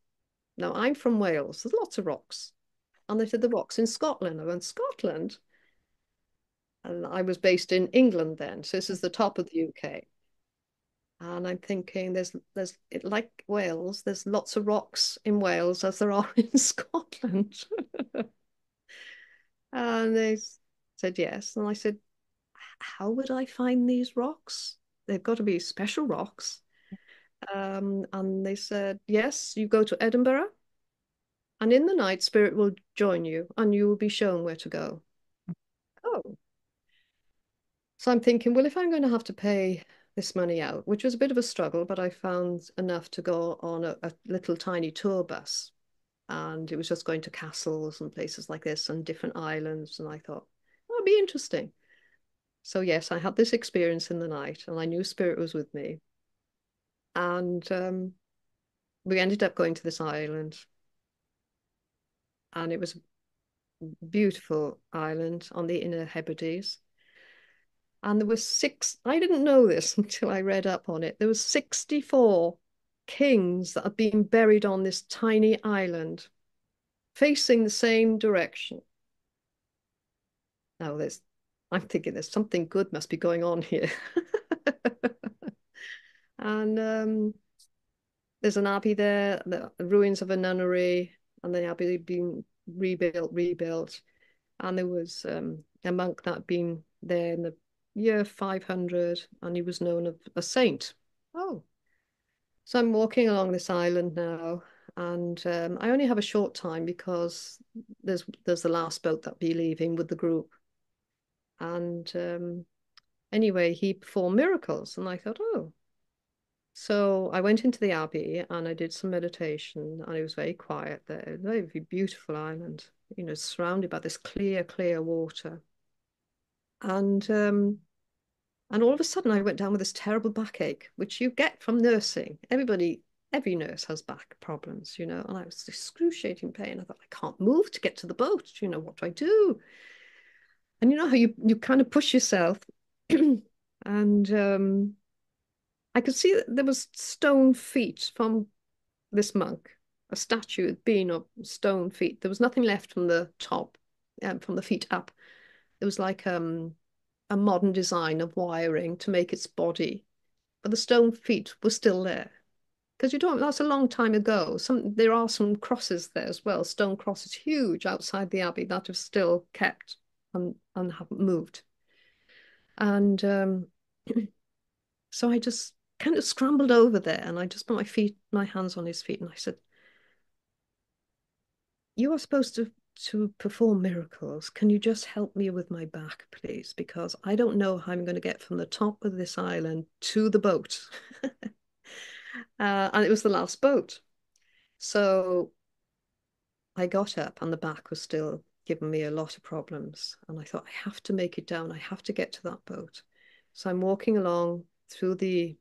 Now, I'm from Wales. There's lots of rocks. And they said, the rocks in Scotland. I went, Scotland? And I was based in England then. So this is the top of the UK. And I'm thinking there's like Wales, there's lots of rocks in Wales as there are in Scotland. And they said yes. And I said, how would I find these rocks? They've got to be special rocks. And they said, yes, you go to Edinburgh, and in the night, spirit will join you, and you will be shown where to go. Oh, so I'm thinking, well, if I'm going to have to pay this money out, which was a bit of a struggle, but I found enough to go on a little tiny tour bus, and it was just going to castles and places like this and different islands, and I thought, oh, it'd be interesting. So yes, I had this experience in the night, and I knew spirit was with me, and we ended up going to this island, and it was a beautiful island on the inner Hebrides. And there were I didn't know this until I read up on it. There were 64 kings that had been buried on this tiny island, facing the same direction. Now I'm thinking there's something good must be going on here. And there's an abbey there, the ruins of a nunnery, and the abbey had been rebuilt. And there was a monk that had been there in the year 500, and he was known as a saint. Oh, so I'm walking along this island now, and I only have a short time because there's the last boat that be leaving with the group. And anyway, he performed miracles, and I thought, oh. So I went into the abbey and I did some meditation, and it was very quiet there. Very beautiful island, surrounded by this clear, clear water. And all of a sudden, I went down with this terrible backache, which you get from nursing. Every nurse has back problems, and I was excruciating pain. I thought, I can't move to get to the boat. What do I do? And you know how you kind of push yourself. And I could see that there was stone feet from this monk, a statue had been of stone feet. There was nothing left from the top, from the feet up. It was like a modern design of wiring to make its body, but the stone feet were still there. Because that's a long time ago. There are some crosses there as well, stone crosses huge outside the abbey that have still kept and haven't moved. And so I just kind of scrambled over there, and I just put my hands on his feet, and I said, you are supposed to perform miracles. Can you just help me with my back, please? Because I don't know how I'm going to get from the top of this island to the boat. And it was the last boat. So I got up, and the back was still giving me a lot of problems. And I thought, I have to make it down. I have to get to that boat. So I'm walking along through the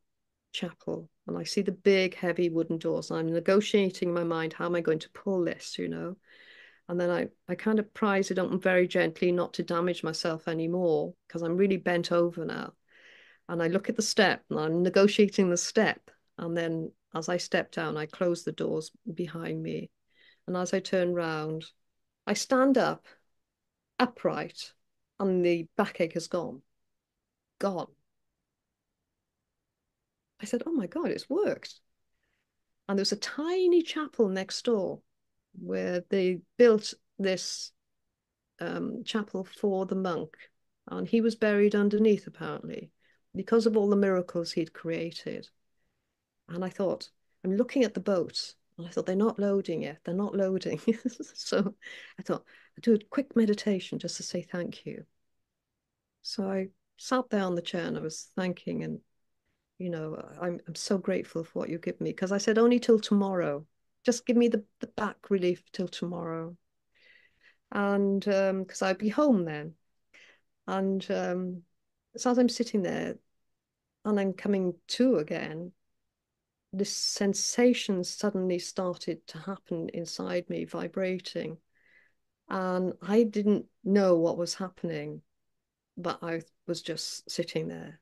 chapel, and I see the big, heavy wooden doors. And I'm negotiating in my mind, how am I going to pull this, And then I kind of prise it open very gently, not to damage myself anymore, because I'm really bent over now. And I look at the step and I'm negotiating the step. And then as I step down, I close the doors behind me. And as I turn round, I stand up upright and the backache has gone. Gone. I said, oh my God, it's worked. And there's a tiny chapel next door where they built this chapel for the monk. And he was buried underneath, apparently, because of all the miracles he'd created. And I thought, I'm looking at the boat. And I thought, they're not loading yet. They're not loading. So I thought, I'd do a quick meditation just to say thank you. So I sat there on the chair and I was thanking and I'm so grateful for what you give me because I said only till tomorrow. Just give me the back relief till tomorrow. And because I'd be home then. And so as I'm sitting there and I'm coming to again, this sensation suddenly started to happen inside me, vibrating. And I didn't know what was happening, but I was just sitting there.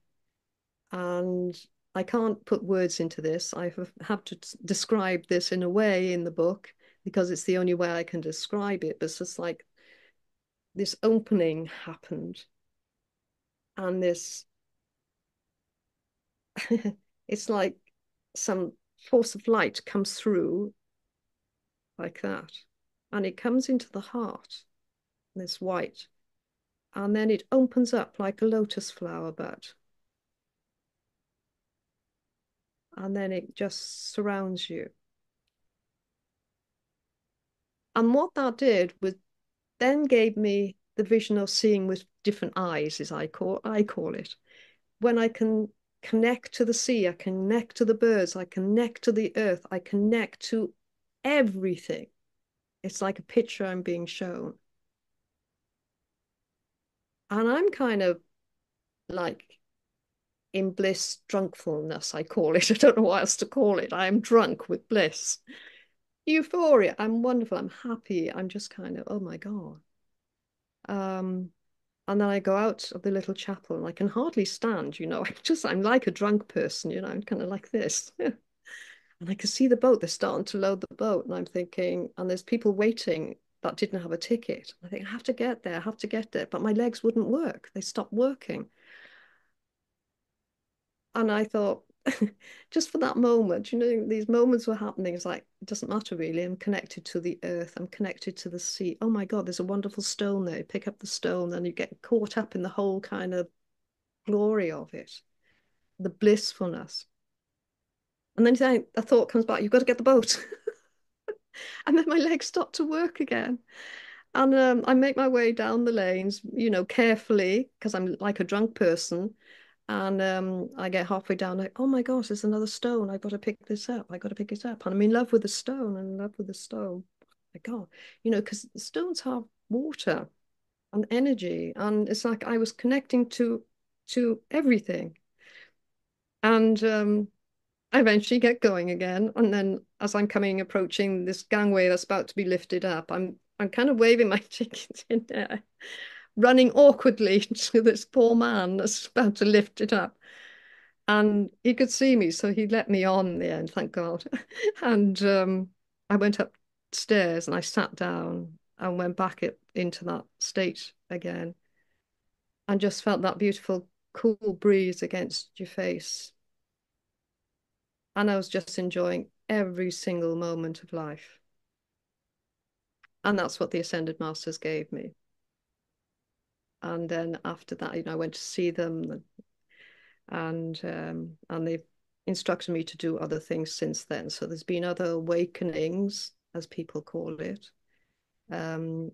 And I can't put words into this. I have to describe this in a way in the book because it's the only way I can describe it. But it's just like this opening happened, and this it's like some force of light comes through like that, and it comes into the heart, and it's white, and then it opens up like a lotus flower bud, and then it just surrounds you. And what that did was then gave me the vision of seeing with different eyes, as I call it. When I can connect to the sea, I connect to the birds, I connect to the earth, I connect to everything. It's like a picture I'm being shown. And I'm kind of like in bliss, drunkfulness, I call it. I don't know what else to call it. I am drunk with bliss. Euphoria. I'm wonderful. I'm happy. I'm just kind of, oh my God. Um, and then I go out of the little chapel and I can hardly stand, I'm like a drunk person, I'm kind of like this. And I can see the boat, they're starting to load the boat. And I'm thinking, and there's people waiting that didn't have a ticket. I think, I have to get there, I have to get there. But my legs wouldn't work. They stopped working. And I thought, just for that moment, these moments were happening. It's like, it doesn't matter really. I'm connected to the earth. I'm connected to the sea. Oh my God, there's a wonderful stone there. You pick up the stone and you get caught up in the whole kind of glory of it, the blissfulness. And then a thought comes back, you've got to get the boat. And then my legs stop to work again. And I make my way down the lanes, carefully, because I'm like a drunk person. And I get halfway down, like, oh my gosh, there's another stone. I've got to pick this up. I got to pick it up. And I'm in love with the stone. I'm in love with the stone. My God, because the stones have water and energy. And it's like I was connecting to everything. And I eventually get going again. And then as I'm approaching this gangway that's about to be lifted up, I'm kind of waving my ticket in there, running awkwardly to this poor man that's about to lift it up. And he could see me, so he let me on in the end, thank God. And I went upstairs and I sat down and went back into that state again and just felt that beautiful cool breeze against your face. And I was just enjoying every single moment of life. And that's what the Ascended Masters gave me. And then after that, I went to see them, and they've instructed me to do other things since then. So there's been other awakenings, as people call it, and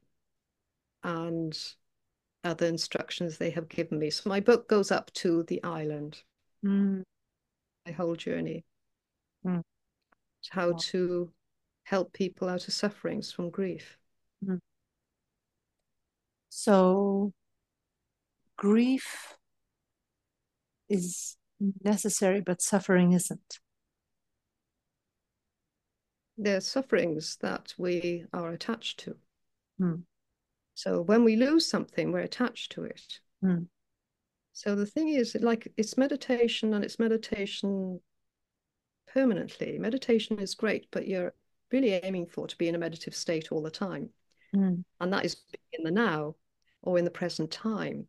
other instructions they have given me. So my book goes up to the island, my whole journey, how Wow. to help people out of sufferings from grief. So grief is necessary, but suffering isn't. There are sufferings that we are attached to. Mm. So when we lose something, we're attached to it. Mm. So the thing is, like, it's meditation, and it's meditation permanently. Meditation is great, but you're really aiming for to be in a meditative state all the time. Mm. And that is in the now or in the present time.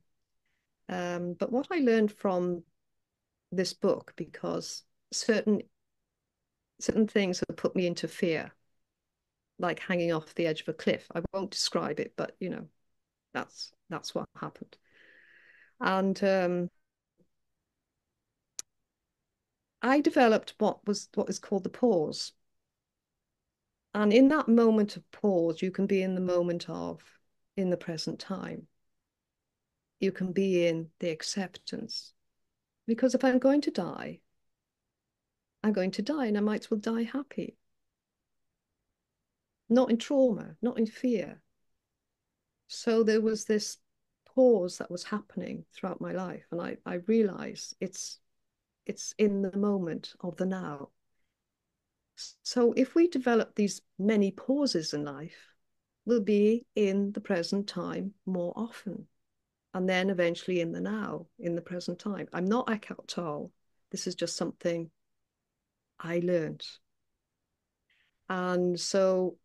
But what I learned from this book, because certain things have put me into fear, like hanging off the edge of a cliff. I won't describe it, but that's what happened. And I developed what is called the pause. And in that moment of pause, you can be in the moment of in the present time. You can be in the acceptance. Because if I'm going to die, I'm going to die, and I might as well die happy. Not in trauma, not in fear. So there was this pause that was happening throughout my life. And I realized it's in the moment of the now. So if we develop these many pauses in life, we'll be in the present time more often. And then eventually in the now, in the present time. I'm not Eckhart Tolle. This is just something I learned. And so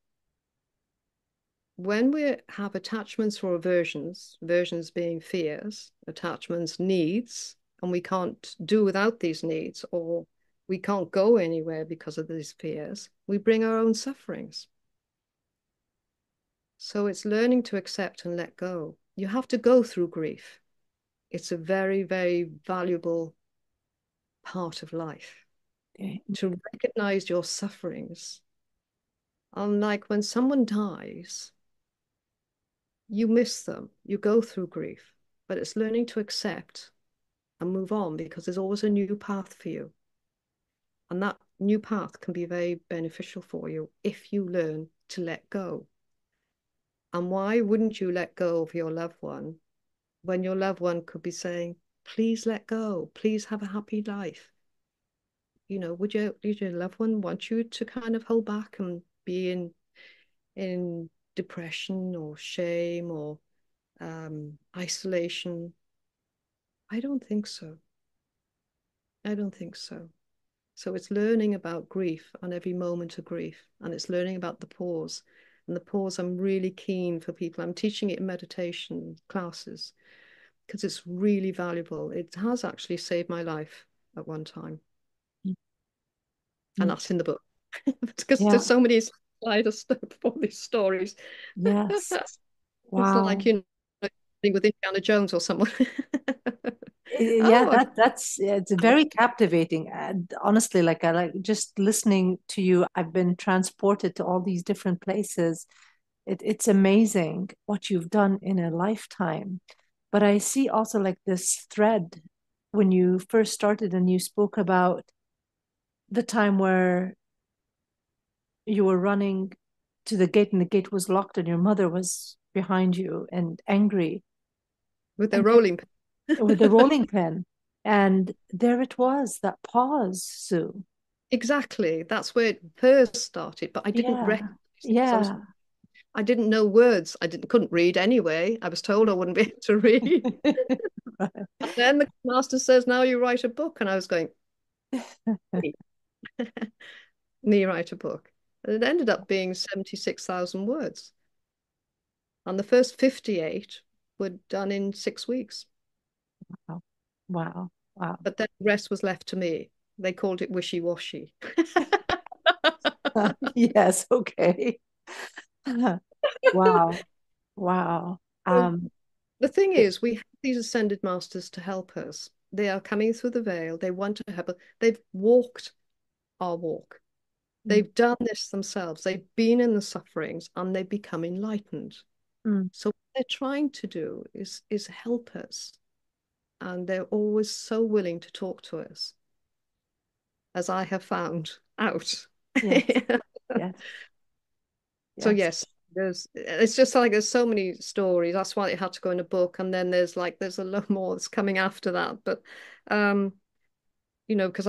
when we have attachments or aversions, aversions being fears, attachments needs, and we can't do without these needs, or we can't go anywhere because of these fears, we bring our own sufferings. So it's learning to accept and let go. You have to go through grief. It's a very, very valuable part of life Okay. to recognize your sufferings. Unlike when someone dies, you miss them, you go through grief, but it's learning to accept and move on, because there's always a new path for you. And that new path can be very beneficial for you if you learn to let go. And why wouldn't you let go of your loved one when your loved one could be saying, please let go, please have a happy life? Would your loved one want you to kind of hold back and be in depression or shame or isolation? I don't think so. I don't think so. So it's learning about grief and every moment of grief, and it's learning about the pause. And the pause, I'm really keen for people. I'm teaching it in meditation classes because it's really valuable. It has actually saved my life at one time, and Mm. that's in the book because Yeah. there's so many slider stuff for these stories. Yes. It's like, Wow. with Indiana Jones or someone. Yeah, Oh, yeah, it's very captivating. And honestly, like I like just listening to you, I've been transported to all these different places. It's amazing what you've done in a lifetime. But I see also like this thread when you first started and you spoke about the time where you were running to the gate and the gate was locked and your mother was behind you and angry. with their And there rolling pin. with the rolling pin. And there it was, that pause, Sue. Exactly. That's where it first started, but I didn't Yeah, recognize those. yeah. I didn't know words. Couldn't read anyway. I was told I wouldn't be able to read. And then the master says, "Now you write a book," and I was going, "Me, me write a book." And it ended up being 76,000 words, and the first 58 were done in 6 weeks. Wow, wow, wow. But then the rest was left to me. They called it wishy-washy. Yes, okay. Wow, wow. So Um, the thing it- is, we have these ascended masters to help us. They are coming through the veil. They want to help us. They've walked our walk. mm, They've done this themselves. They've been in the sufferings and they've become enlightened. mm, So what they're trying to do is help us. And they're always so willing to talk to us, as I have found out. yes, yes, So yes. yes, it's just like there's so many stories. That's why it had to go in a book. And then there's a lot more that's coming after that. But um, because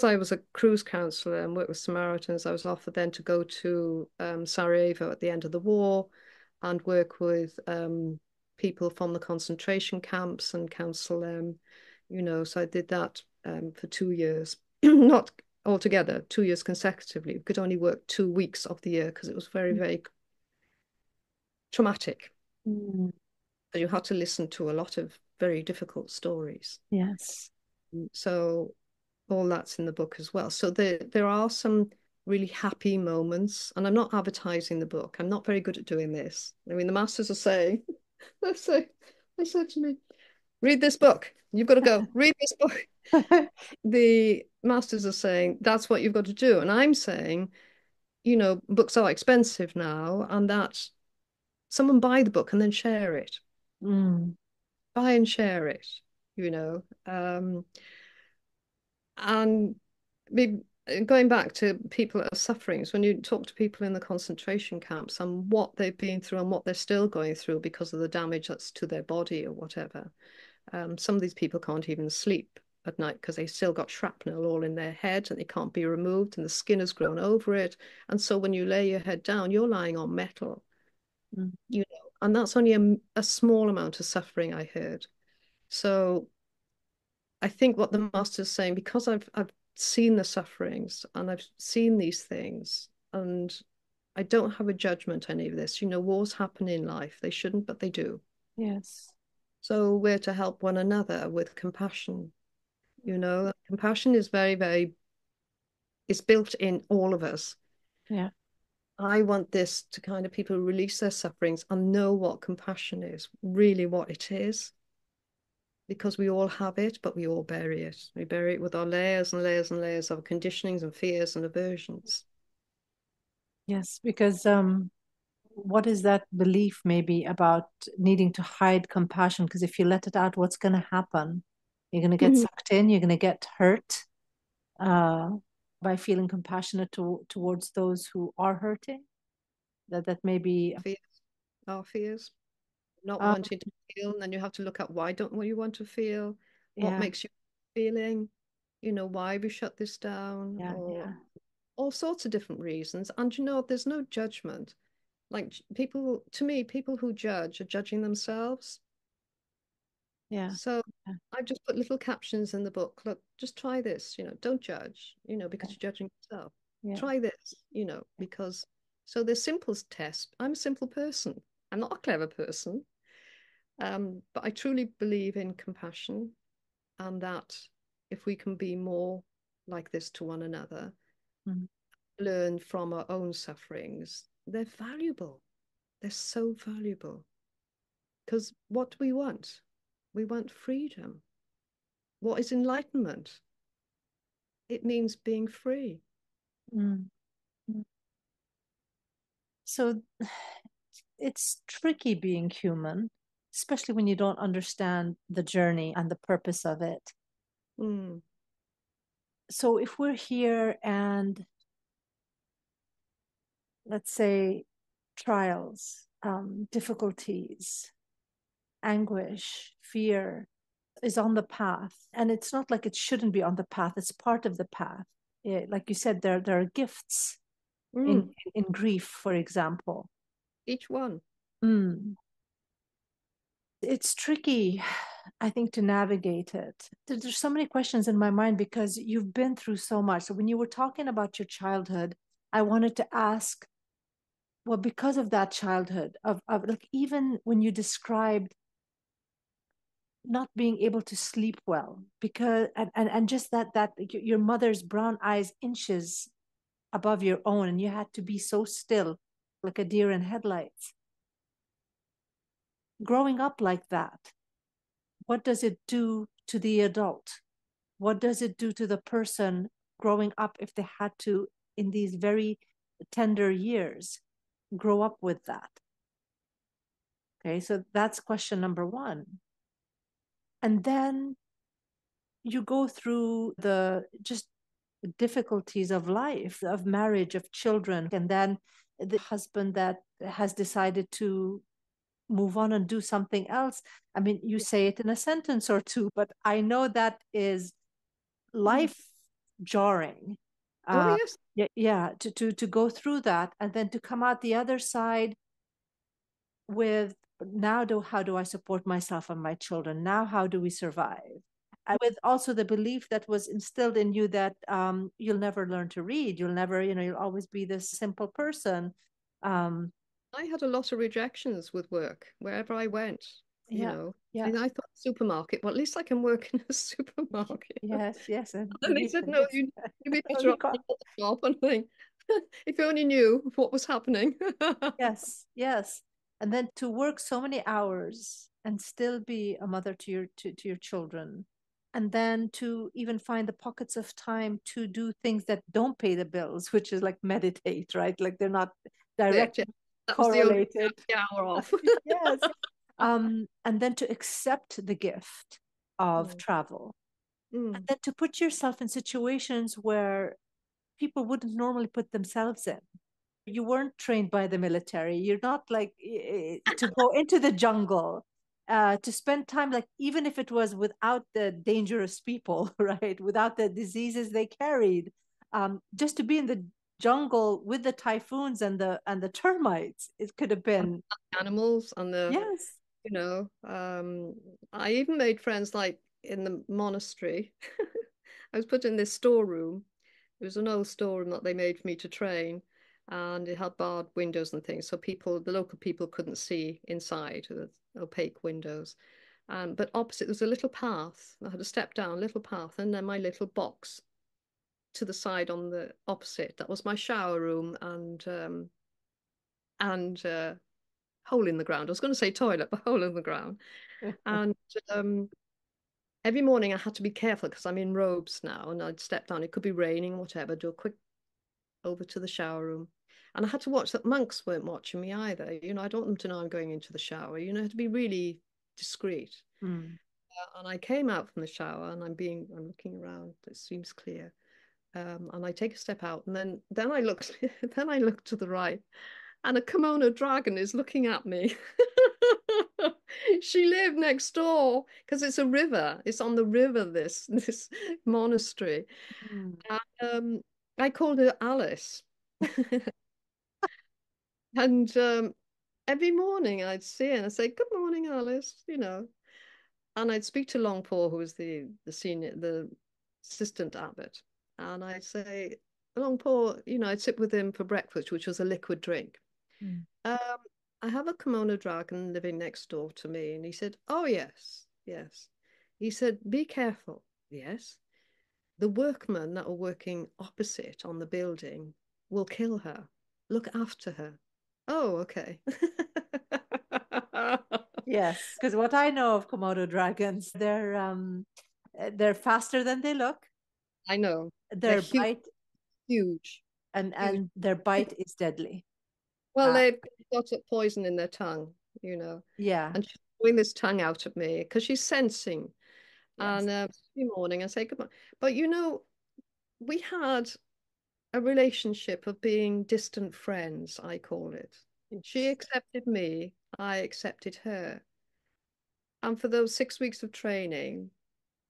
I was a cruise counselor and worked with Samaritans, I was offered then to go to Sarajevo at the end of the war and work with people from the concentration camps and counsel them, so I did that for 2 years, not altogether, 2 years consecutively. We could only work 2 weeks of the year because it was very, very traumatic. Mm. So you had to listen to a lot of very difficult stories. Yes. So all that's in the book as well. So there are some really happy moments, and I'm not advertising the book. I'm not very good at doing this. I mean, the masters are saying, they said to me, read this book. You've got to go read this book. The masters are saying that's what you've got to do, and I'm saying, books are expensive now, and that someone buy the book and then share it. Mm. Buy and share it. You know, and going back to people that are suffering, so when you talk to people in the concentration camps and what they've been through and what they're still going through because of the damage that's to their body or whatever, some of these people can't even sleep at night because they still got shrapnel all in their head and it can't be removed and the skin has grown over it. And so when you lay your head down, you're lying on metal, Mm. and that's only a small amount of suffering, I heard. So I think what the master's saying, because I've seen the sufferings and I've seen these things, and I don't have a judgment on any of this. Wars happen in life. They shouldn't, but they do. Yes. So we're to help one another with compassion. Compassion is very, very, it's built in all of us. Yeah. I want this to kind of people release their sufferings and know what compassion is, really what it is. Because we all have it, but we all bury it. We bury it with our layers and layers and layers of conditionings and fears and aversions. Yes, because what is that belief maybe about needing to hide compassion? Because if you let it out, what's going to happen? You're going to get sucked in, you're going to get hurt uh, by feeling compassionate towards those who are hurting. That maybe Fears, our fears, not uh, wanting to feel, and then you have to look at why don't you want to feel? What yeah, makes you feeling? Why have you shut this down? yeah, Or yeah, all sorts of different reasons. And there's no judgment. Like people, to me, people who judge are judging themselves. yeah, So I just put little captions in the book. Look, just try this, don't judge, because you're judging yourself. yeah, Try this, because so the simplest test. I'm a simple person. I'm not a clever person. But I truly believe in compassion and that if we can be more like this to one another, mm, learn from our own sufferings, they're valuable. They're so valuable. Because what do we want? We want freedom. What is enlightenment? It means being free. mm, mm. So it's tricky being human, especially when you don't understand the journey and the purpose of it. Mm. So if we're here and let's say trials, difficulties, anguish, fear is on the path. And it's not like it shouldn't be on the path, it's part of the path. Like you said, there are gifts Mm. in grief, for example. Each one. Mm. It's tricky, I think, to navigate it. There's so many questions in my mind because you've been through so much. So when you were talking about your childhood, I wanted to ask, well, because of that childhood, of like even when you described not being able to sleep well, because and just that your mother's brown eyes inches above your own, and you had to be so still, like a deer in headlights. Growing up like that, what does it do to the adult? What does it do to the person growing up if they had to, in these very tender years, grow up with that? Okay, so that's question number one. And then you go through the just difficulties of life, of marriage, of children, and then the husband that has decided to move on and do something else. I mean, you say it in a sentence or two, but I know that is Mm. life jarring. Oh, yes. Yeah, yeah, to go through that and then to come out the other side with But now, how do I support myself and my children? Now, how do we survive? With also the belief that was instilled in you that you'll never learn to read, you'll never, you'll always be this simple person. Um, I had a lot of rejections with work wherever I went, you yeah, know. yeah, And I thought supermarket, well, at least I can work in a supermarket. yes, yes, and And they you said, no, it's you'd be better only off in another job. And I think, if you only knew what was happening. yes, yes, and then to work so many hours and still be a mother to your children, and then to even find the pockets of time to do things that don't pay the bills, which is like meditate, right? Like they're not Correct, yeah. directly That was the only correlated. hour off. Yes. And then to accept the gift of Mm, travel, and mm. then to put yourself in situations where people wouldn't normally put themselves in. You weren't trained by the military. You're not like to go into the jungle, to spend time, like even if it was without the dangerous people, right? Without the diseases they carried, just to be in the jungle with the typhoons and the termites. It could have And been the animals and the, yes. you know, I even made friends like in the monastery. I was put in this storeroom. It was an old storeroom that they made for me to train, and it had barred windows and things, so the local people couldn't see inside the opaque windows. But opposite, there was a little path. I had to step down, a little path, and then my little box to the side on the opposite. That was my shower room and hole in the ground. I was going to say toilet, but hole in the ground. And every morning I had to be careful because I'm in robes now, and I'd step down. It could be raining, whatever. Do a quick over to the shower room. And I had to watch that monks weren't watching me either. I don't want them to know I'm going into the shower. I had to be really discreet. Mm. And I came out from the shower and I'm looking around. It seems clear. And I take a step out, and then I looked, then I looked to the right, and a kimono dragon is looking at me. She lived next door because it's a river. It's on the river, this monastery. Mm. And, I called her Alice. And every morning I'd see her and I'd say, "Good morning, Alice." And I'd speak to Long Paul, who was the assistant abbot, and I'd say, "Long Paul, I'd sit with him for breakfast, which was a liquid drink. Mm. Um, I have a kimono dragon living next door to me," and he said, "Oh yes, yes." He said, "Be careful." Yes. "The workmen that are working opposite on the building will kill her. Look after her." Oh, okay. Yes, because what I know of Komodo dragons, they're faster than they look. I know. They're Their huge, bite huge, huge. and their bite is deadly. Well, Uh, they've got a poison in their tongue. yeah, And she's throwing this tongue out at me because she's sensing. yes, And every morning I say goodbye. But we had a relationship of being distant friends, I call it. She yes, accepted me, I accepted her. And for those 6 weeks of training,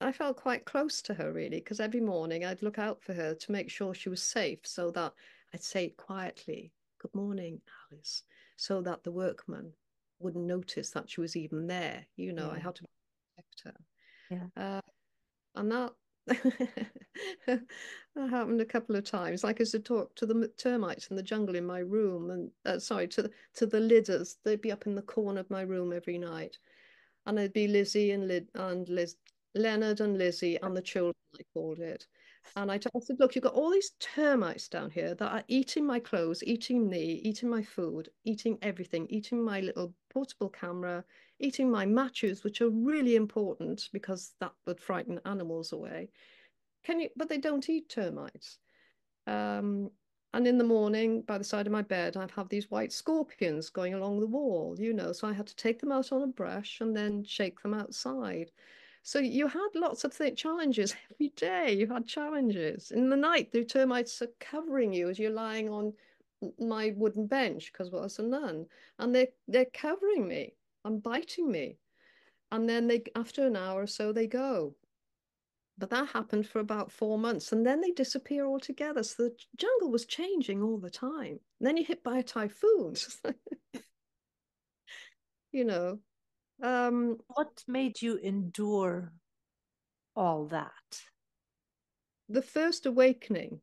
I felt quite close to her, really, because every morning I'd look out for her to make sure she was safe so that I'd say quietly, "Good morning, Alice," so that the workman wouldn't notice that she was even there. I yeah, had to protect her. yeah. Uh, and that that happened a couple of times. Like I used to talk to the termites in the jungle in my room, and sorry, to the lidders. They'd be up in the corner of my room every night, and it'd be Lizzie and Leonard and Lizzie and the children, I called it. And I said, "Look, you've got all these termites down here that are eating my clothes, eating me, eating my food, eating everything, eating my little portable camera, eating my matches, which are really important because that would frighten animals away. But they don't eat termites. Um, and in the morning, by the side of my bed, I'd have these white scorpions going along the wall. So I had to take them out on a brush and then shake them outside. So you had lots of challenges every day. You had challenges. In the night, the termites are covering you as you're lying on my wooden bench because I was a nun, and they're covering me and biting me. And then after an hour or so, they go. But that happened for about 4 months, and then they disappear altogether. So the jungle was changing all the time. And then you're hit by a typhoon. you know. Um, What made you endure all that? the first awakening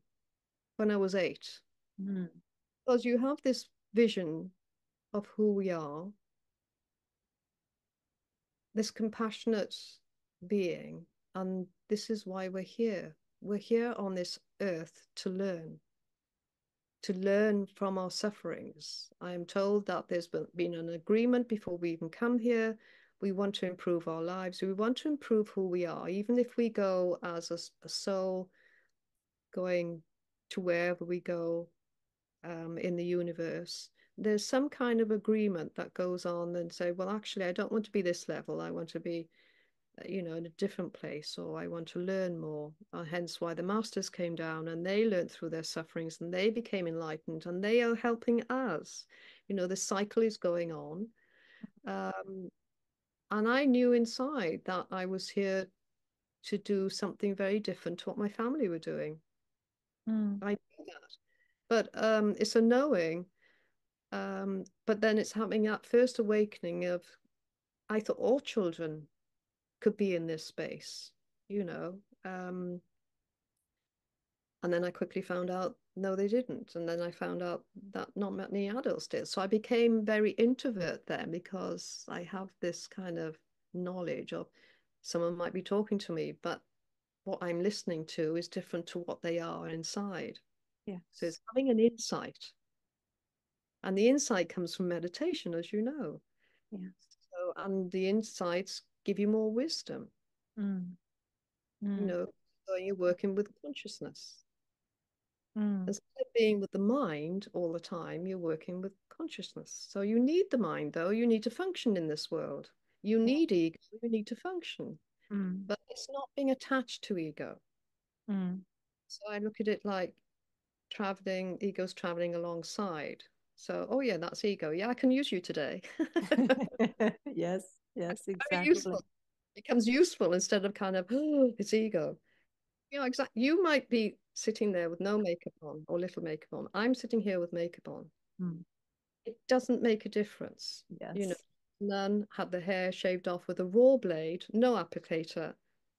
when I was 8, Mm, because you have this vision of who we are, this compassionate being, and this is why we're here. We're here on this earth to learn from our sufferings. I am told that there's been an agreement before we even come here. We want to improve our lives. We want to improve who we are, even if we go as a soul going to wherever we go in the universe. There's some kind of agreement that goes on and say, well, actually, I don't want to be this level. I want to be in a different place, or I want to learn more. Hence why the masters came down and they learned through their sufferings and they became enlightened and they are helping us. The cycle is going on. Um, and I knew inside that I was here to do something very different to what my family were doing. mm, I knew that. But it's a knowing. But then it's having that first awakening of, I thought all children could be in this space, you know. And then I quickly found out, no, they didn't. And then I found out that not many adults did. So I became very introvert then because I have this kind of knowledge of someone might be talking to me, but what I'm listening to is different to what they are inside. So yes, it's having an insight. And the insight comes from meditation, as you know. yes. And the insights give you more wisdom, Mm, you mm, know, so you're working with consciousness. mm, Instead of being with the mind all the time, you're working with consciousness. So you need the mind, though. You need to function in this world. You yeah, need ego. You need to function. mm, But it's not being attached to ego. mm. So I look at it like traveling, ego's traveling alongside. So, oh yeah, that's ego. Yeah, I can use you today. Yes, yes, Very exactly. useful. It becomes useful instead of kind of, oh, it's ego. Exactly. You might be sitting there with no makeup on or little makeup on. I'm sitting here with makeup on. Mm, It doesn't make a difference. yes, None had the hair shaved off with a raw blade, no applicator,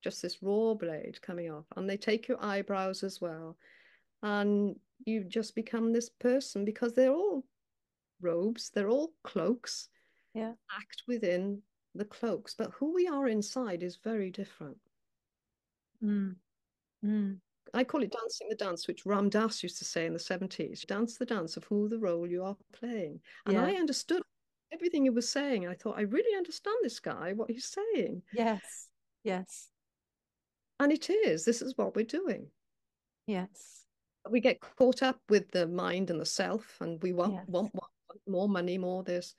just this raw blade coming off. And they take your eyebrows as well. And you just become this person because they're all robes, they're all cloaks, yeah. act within the cloaks. But who we are inside is very different. Mm, mm, I call it dancing the dance, which Ram Dass used to say in the 70s. Dance the dance of who the role you are playing. And yeah, I understood everything he was saying. I thought, I really understand this guy, what he's saying. yes, yes, And it is, this is what we're doing. yes, We get caught up with the mind and the self, and we yes, want more money, more this.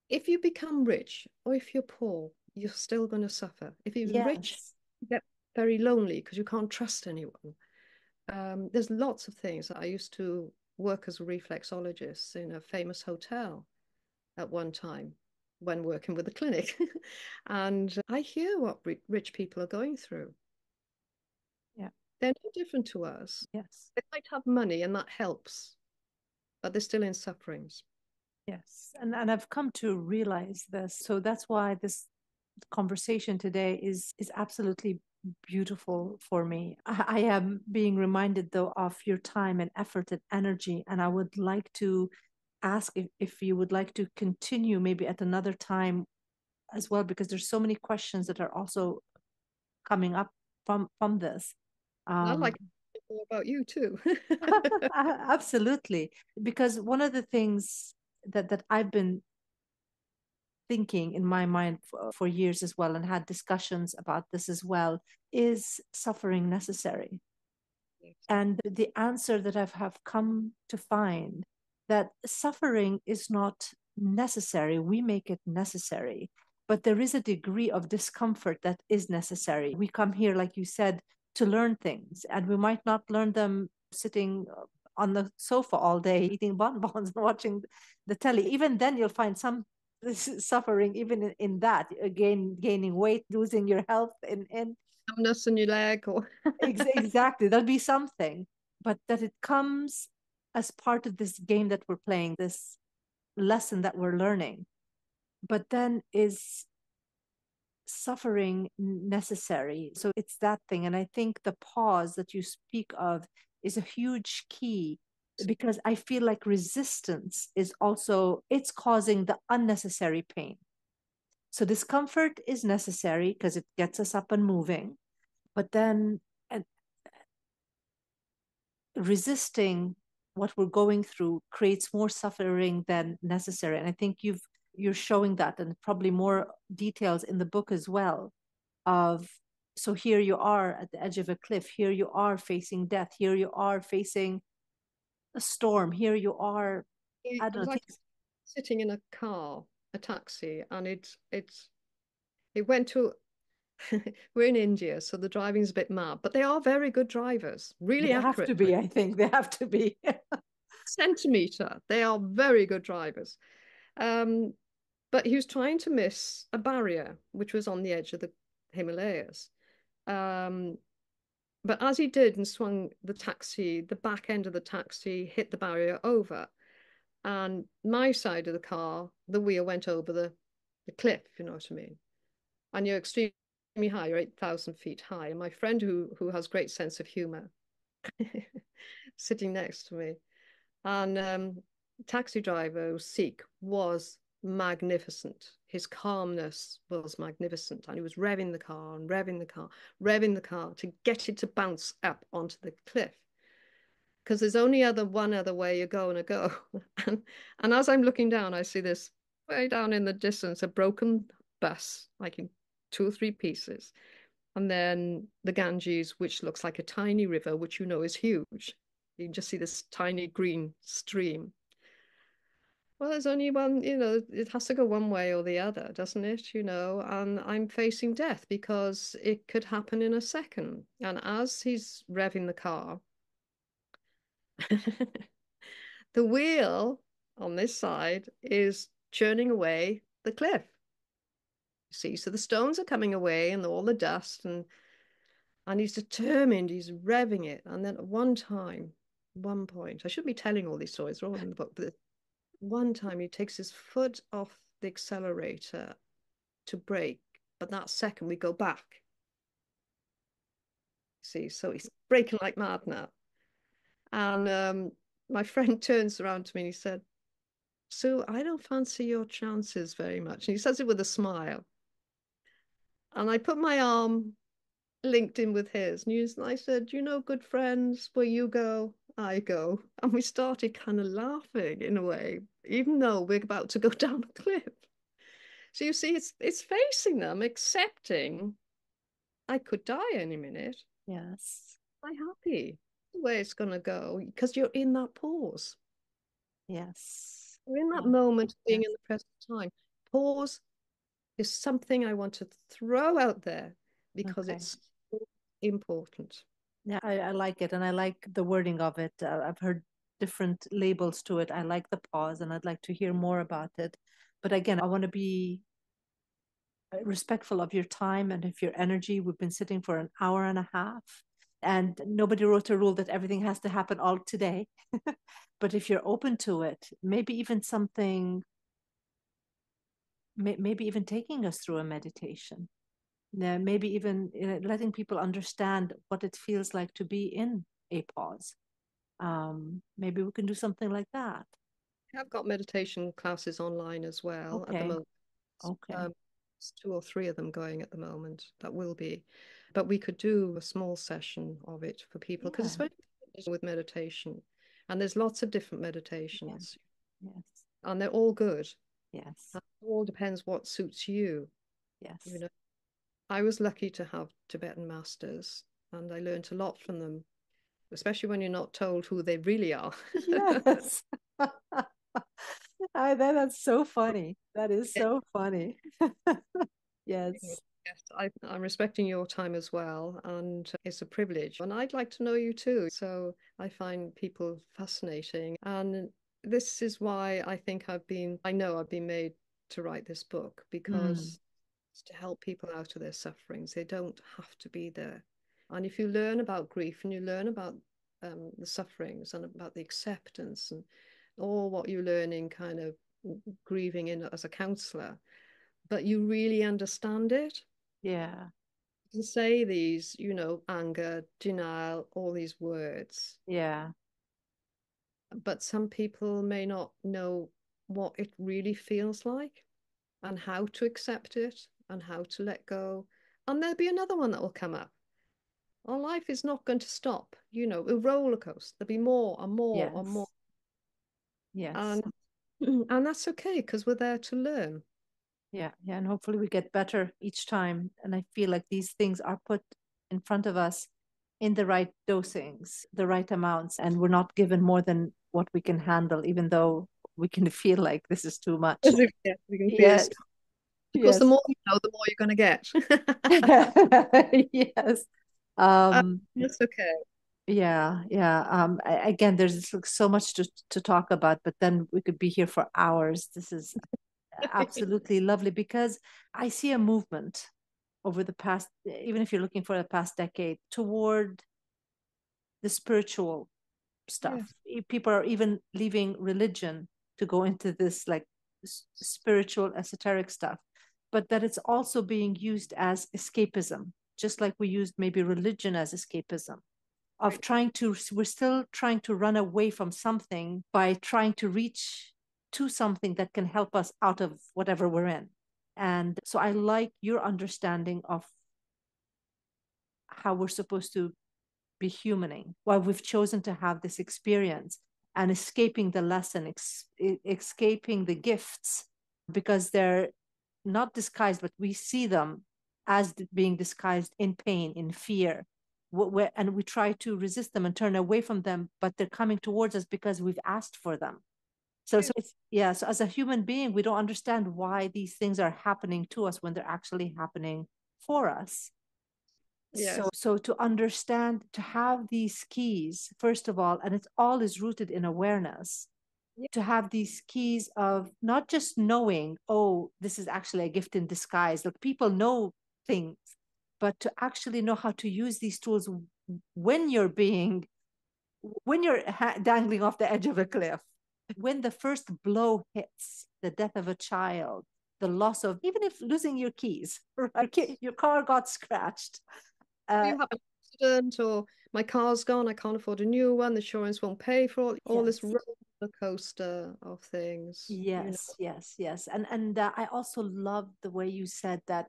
If you become rich or if you're poor, you're still going to suffer. If you're rich, yes, you get very lonely because you can't trust anyone. There's lots of things. I used to work as a reflexologist in a famous hotel at one time when working with a clinic. And I hear what rich people are going through. yeah, They're no different to us. yes. They might have money and that helps, but they're still in sufferings. Yes, and I've come to realize this. So that's why this conversation today is absolutely beautiful for me. I am being reminded though of your time and effort and energy, and I would like to ask if you would like to continue maybe at another time as well, because there's so many questions that are also coming up from this. And I'd Um, like to know more about you too. Absolutely, because one of the things that I've been thinking in my mind for years as well, and had discussions about this as well, is suffering necessary? And the answer that have come to find that suffering is not necessary. We make it necessary, but there is a degree of discomfort that is necessary. We come here, like you said, to learn things, and we might not learn them sitting on the sofa all day eating bonbons and watching the telly. Even then, you'll find some suffering even in that. Again, gaining weight, losing your health, in Numbness in your leg or Exactly. There'll be something, but that it comes as part of this game that we're playing, this lesson that we're learning. but then is suffering necessary? So it's that thing. And I think the pause that you speak of is a huge key, because I feel like resistance is also, it's causing the unnecessary pain. So discomfort is necessary because it gets us up and moving, but then uh, resisting what we're going through creates more suffering than necessary. And I think you're showing that, and probably more details in the book as well, of, so here you are at the edge of a cliff, here you are facing death, here you are facing a storm, here you are, It I don't was know, like things. sitting in a car, a taxi, and it went to we're in India, so the driving's a bit mad, but they are very good drivers, really They have accurate. to be, I think they have to be. Centimeter, they are very good drivers. Um, but he was trying to miss a barrier, which was on the edge of the Himalayas. Um, but as he did and swung the taxi, the back end of the taxi hit the barrier over. And my side of the car, the wheel went over the cliff, you know what I mean? And you're extremely high, you're 8,000 feet high. And my friend who has great sense of humor sitting next to me. And taxi driver, Sikh, was magnificent. His calmness was magnificent. And he was revving the car and revving the car, revving the car to get it to bounce up onto the cliff. Because there's only one other way you're going to go. And as I'm looking down, I see this way down in the distance, a broken bus, like in two or three pieces. And then the Ganges, which looks like a tiny river, which you know is huge. You can just see this tiny green stream. Well, there's only one, it has to go one way or the other, doesn't it? And I'm facing death because it could happen in a second. And as he's revving the car, the wheel on this side is churning away the cliff. You see, so the stones are coming away and all the dust, and he's determined, he's revving it. And then at one point, I shouldn't be telling all these stories, they're all in the book, but at one time he takes his foot off the accelerator to brake, but that second we go back. See, so he's braking like mad now. And my friend turns around to me and he said, "Sue, I don't fancy your chances very much." And he says it with a smile. And I put my arm linked in with his. And I said, good friends, where you go, I go. And we started kind of laughing in a way, even though we're about to go down a cliff. So you see, it's facing them, accepting I could die any minute. Yes. I'm happy the way it's going to go because you're in that pause. Yes. You're in that Yeah. moment of being in Yes. the present time. Pause is something I want to throw out there because Okay. it's so important. Yeah, I like it, and I like the wording of it. I've heard different labels to it. I like the pause, and I'd like to hear more about it. But again, I want to be respectful of your time and of your energy. We've been sitting for an hour and a half, and nobody wrote a rule that everything has to happen all today. But if you're open to it, maybe even something, maybe even taking us through a meditation. Yeah, maybe even letting people understand what it feels like to be in a pause. Maybe we can do something like that. I've got meditation classes online as well at the Okay. moment. Okay. Um, there's two or three of them going at the moment. That will be, but we could do a small session of it for people because it's Yeah. very important with meditation, and there's lots of different Yeah. meditations, Yes. and they're all good. Yes. And it all depends what suits you. You Yes. know, I was lucky to have Tibetan masters, and I learned a lot from them, especially when you're not told who they really are. Yes. That's so funny. That is so funny. Yes. Yes, I'm respecting your time as well, and it's a privilege. And I'd like to know you too. So I find people fascinating. And this is why I know I've been made to write this book Mm. because it's to help people out of their sufferings. They don't have to be there. And if you learn about grief and you learn about the sufferings and about the acceptance and all what you learn in kind of grieving in as a counselor, but you really understand it. Yeah. You can say these, anger, denial, all these words, Yeah. but some people may not know what it really feels like and how to accept it and how to let go. And there'll be another one that will come up. Our life is not going to stop, a roller coaster. There'll be more and more and more. Yes. Yes. And and that's okay because we're there to learn. Yeah. Yeah. And hopefully we get better each time. And I feel like these things are put in front of us in the right dosings, the right amounts, and we're not given more than what we can handle, even though we can feel like this is too much. As if, yeah, we can feel Yes. it's because the Yes. more you know, the more you're going to get. Yes. Um, That's okay. yeah, yeah. Again, there's like so much to talk about, but then we could be here for hours. This is absolutely lovely because I see a movement over the past, even if you're looking for the past decade, toward the spiritual stuff. Yes, People are even leaving religion to go into this like spiritual, esoteric stuff, but that it's also being used as escapism, just like we used maybe religion as escapism. Of right. trying to, we're still trying to run away from something by trying to reach to something that can help us out of whatever we're in. And so I like your understanding of how we're supposed to be humaning, why we've chosen to have this experience and escaping the lesson, escaping the gifts, because they're not disguised, but we see them as being disguised in pain, in fear. And we try to resist them and turn away from them, but they're coming towards us because we've asked for them. So it's, yeah, so as a human being, we don't understand why these things are happening to us when they're actually happening for us. Yes. So to understand, to have these keys, first of all, and it's all is rooted in awareness, Yeah. to have these keys of not just knowing, oh, this is actually a gift in disguise. Like people know things, but to actually know how to use these tools when you're being, when you're dangling off the edge of a cliff, when the first blow hits, the death of a child, the loss of, even if losing your keys, right? Your car got scratched. Uh, You have an accident or my car's gone, I can't afford a new one, the insurance won't pay for all this yes. roller coaster of things. Yes, yes, yes. And I also love the way you said that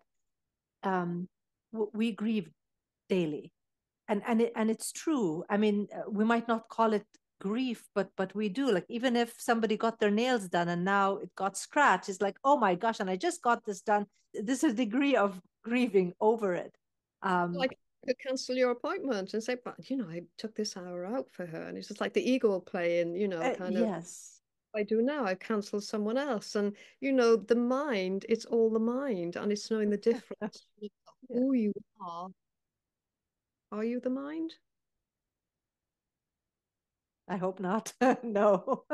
um we grieve daily. And it's true. I mean, we might not call it grief, but we do. Like even if somebody got their nails done and now it got scratched, it's like, "Oh my gosh, and I just got this done." This is a degree of grieving over it. Um Like you could cancel your appointment and say, but I took this hour out for her. And it's just like the ego playing, kind of yes. I do now. I cancel someone else. And the mind, it's all the mind. And it's knowing the difference. Yeah. Who you are. Are you the mind? I hope not. No.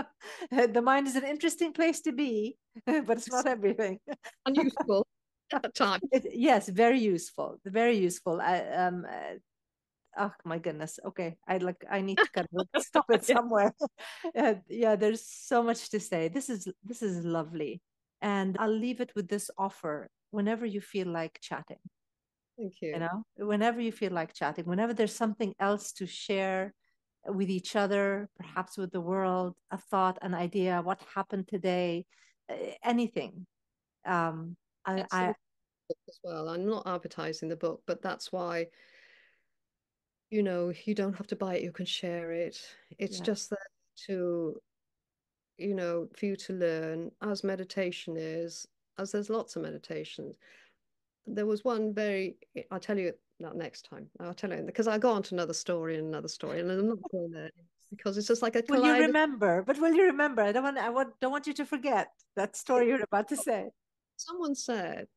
The mind is an interesting place to be, but it's not everything. Unuseful at times. Yes, very useful. Very useful. Oh my goodness. Okay. I need to kind of stop it Yeah, somewhere. Yeah, there's so much to say. This is lovely. And I'll leave it with this offer whenever you feel like chatting, thank you. whenever you feel like chatting, whenever there's something else to share with each other, perhaps with the world, a thought, an idea, what happened today, anything. Um, That's in I the book as well. I'm not advertising the book, but that's why, you don't have to buy it, you can share it. It's yes, just there to, for you to learn, as meditation is, as there's lots of meditations. There was one I'll tell you that next time. I'll tell you because I go on to another story, and I'm not going there because it's just like a will you kaleidoscope. remember? But will you remember? Don't want you to forget that story you're about to say. Someone said,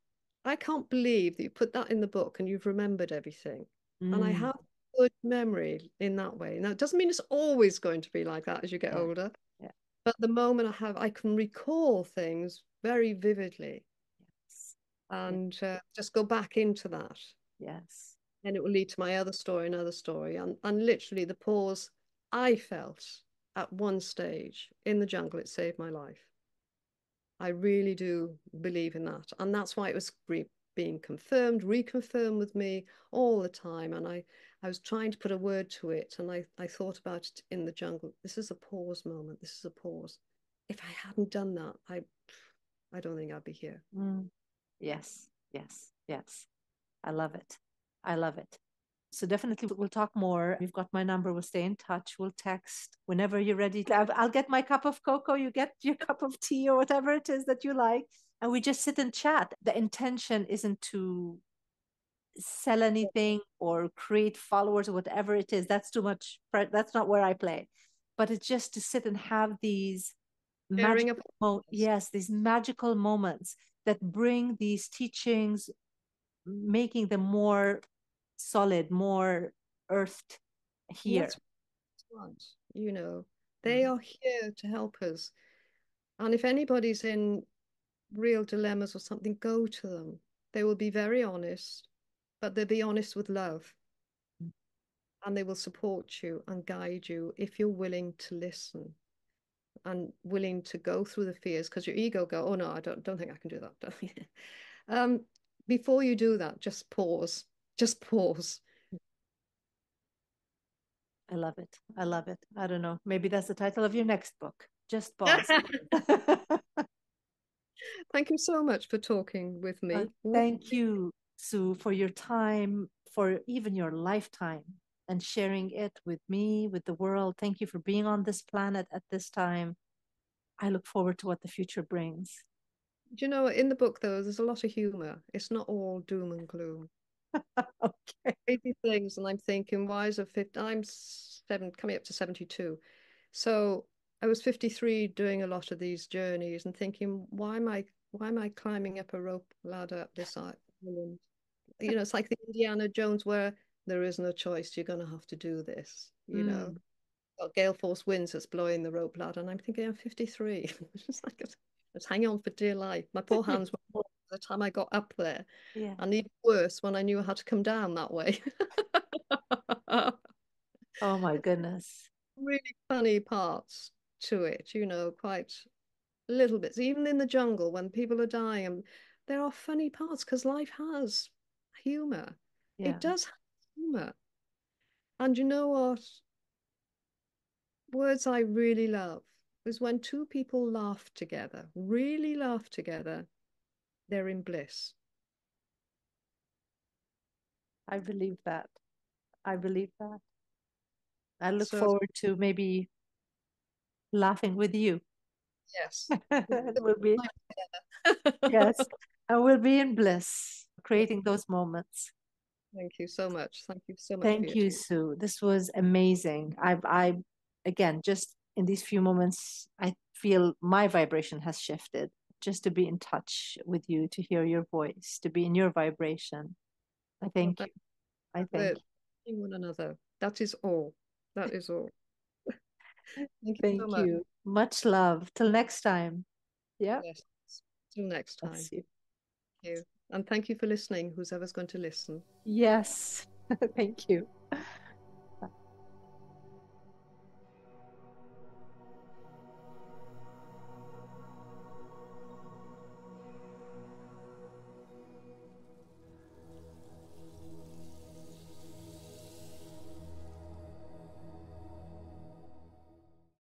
I can't believe that you put that in the book and you've remembered everything. And I Mm, have good memory in that way. Now, it doesn't mean it's always going to be like that as you get yeah, older, yeah, but the moment I can recall things very vividly yes, yeah, and just go back into that. yes. And it will lead to my other story, another story. And literally, the pause I felt at one stage in the jungle, it saved my life. I really do believe in that. And that's why it was being confirmed, reconfirmed with me all the time. And I was trying to put a word to it. And I thought about it in the jungle. This is a pause moment. This is a pause. If I hadn't done that, I don't think I'd be here. Mm. Yes, yes, yes. I love it. I love it. So definitely we'll talk more. You've got my number. We'll stay in touch. We'll text whenever you're ready. I'll get my cup of cocoa. You get your cup of tea or whatever it is that you like. And we just sit and chat. The intention isn't to sell anything or create followers or whatever it is. That's too much. That's not where I play. But it's just to sit and have these Sharing of yes, these magical moments that bring these teachings, making them more solid, more earthed and here. that's what, you know, they Mm. are here to help us. And if anybody's in real dilemmas or something, go to them. They will be very honest, but they'll be honest with love. And they will support you and guide you if you're willing to listen and willing to go through the fears, because your ego go, oh no, I don't think I can do that. um, before you do that, just pause. Just pause. I love it. I love it. I don't know. Maybe that's the title of your next book. Just pause. Thank you so much for talking with me. Thank you, Sue, for your time, for even your lifetime and sharing it with me, with the world. Thank you for being on this planet at this time. I look forward to what the future brings. Do you know, in the book though, there's a lot of humor. It's not all doom and gloom. Okay. Crazy things, and I'm thinking, why is it 50? I'm coming up to 72. So I was 53 doing a lot of these journeys and thinking, why am I climbing up a rope ladder up this island? You know, it's like the Indiana Jones where there is no choice, you're gonna have to do this, you know. Mm, Got gale force winds that's blowing the rope ladder, and I'm thinking I'm 53. It's just like it's hanging on for dear life. My poor hands were raw by the time I got up there, yeah. and even worse when I knew how to come down that way. Oh my goodness. Really funny parts to it, you know, quite little bits. Even in the jungle, when people are dying, there are funny parts because life has humor. Yeah. It does have humor. And you know what? Words I really love is when two people laugh together, really laugh together, they're in bliss. I believe that. I believe that. I look So, forward to maybe laughing with you. yes. We'll be, yes, and we'll be in bliss, creating those moments. Thank you so much. Thank you so much for Thank your you, time. Sue. This was amazing. Again, just in these few moments, I feel my vibration has shifted. Just to be in touch with you, to hear your voice, to be in your vibration. I Well, thank you. I thank we're loving one another. That is all. That is all. you. Thank you so Thank much. you. Much love. Till next time. Yeah. Yes. Till next Bless time. you. Thank you. And thank you for listening, who's ever's going to listen. Yes. Thank you.